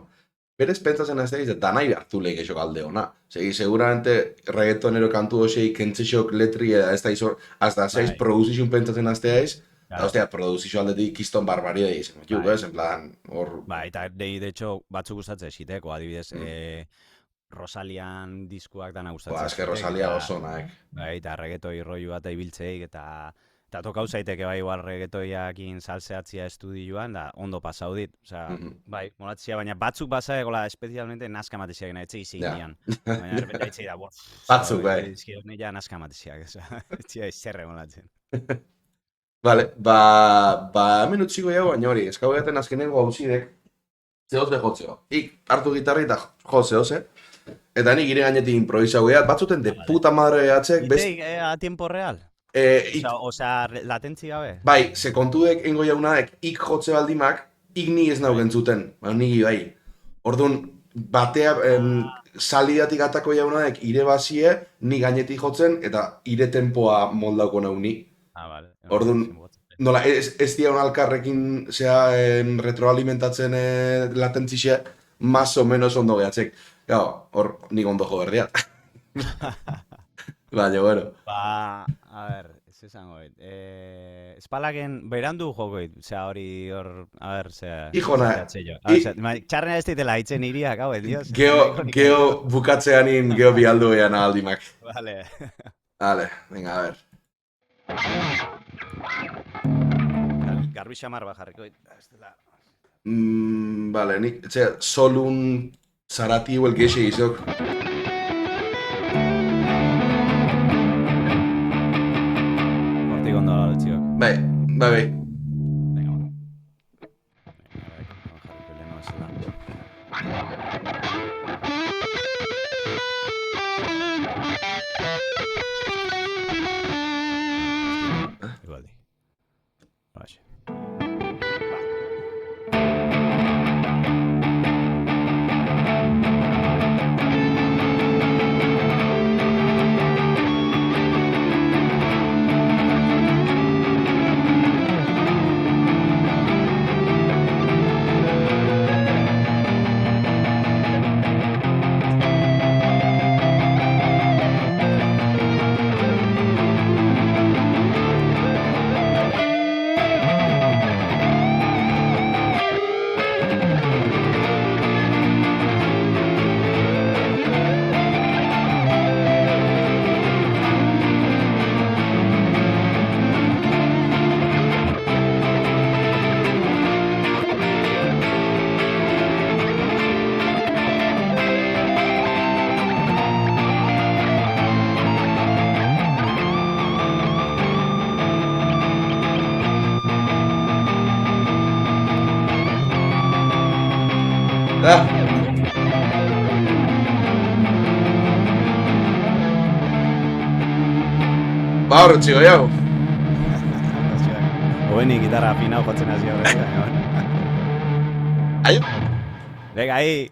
berez pentsatzen ez da, danai hartu lehik esok alde hona. Seguramente reggaetonero kantu hosei kentzesok letri ez da izor, hasta zeiz produzizun pentsatzen aztea ez, eta hostia, produzizio aldetik kiston barbaria egizien. En plan, hor... Ba, eta de hecho, batzuk gustatzen esiteko, adibidez, Rosalian diskuak dana gustatzen. Ba, eske Rosalia oso naek. Bai, eta reggaetoi rollu bat ibiltzeik, eta tokau zaiteke bai igual reggaetoiakin salseatzia estudioan, da ondo pasau dit. Osea, bai, molatzia, baina batzuk basaekola especialmente nazka mateziak nahi, etzei zeinian. Baina erbenta etzei da, batzuk, bai. Ezkio, ja nazka mateziak, etzia zerre molatzen. Vale, hemen utziko jau, baina hori, eskau gaten azkenengo hauzidek, zehoz behotzeo. Ik hartu gitarri eta jo zehoz, eta nik ire gainetik improvisau gehat, batzuten de puta madre gehatzek, a tiempo real? Osea, latentzi gabe? Bai, ze kontudek engo jaunadek, ik jotze baldimak, ik ni ez naugen zuten, nigi bai. Orduan, batea, salidatik atako jaunadek ire bazie, ni gainetik jotzen, eta ire tempoa moldauko nau ni. Vale. Orduan, nola, ez diaun alkarrekin retroalimentatzen latentzixea, más o menos ondo gehatzek. Gau, hor, nik ondo jo berdiat. Baina, bueno. Ba, a ber, ez esango goit. Espalaken berandu jokoit, osea, hori hor, a ber, zea... Hijona, txarrena ez ditela itzen iriak, hau, dios. Geo bukatzeanin, geo bialdu ean aldimak. Vale. Vale, venga, a ver. Garbi xamar bajarriko. Vale, nik, solun zarati huel gexe izok. Hortik ondo da txiok. Bai. Venga, bueno. Igualdi. Baxe. Ba, hor txigo jau. Hoeni gitarra afinau jotzen hasi horretik. Aio. Venga, ahí.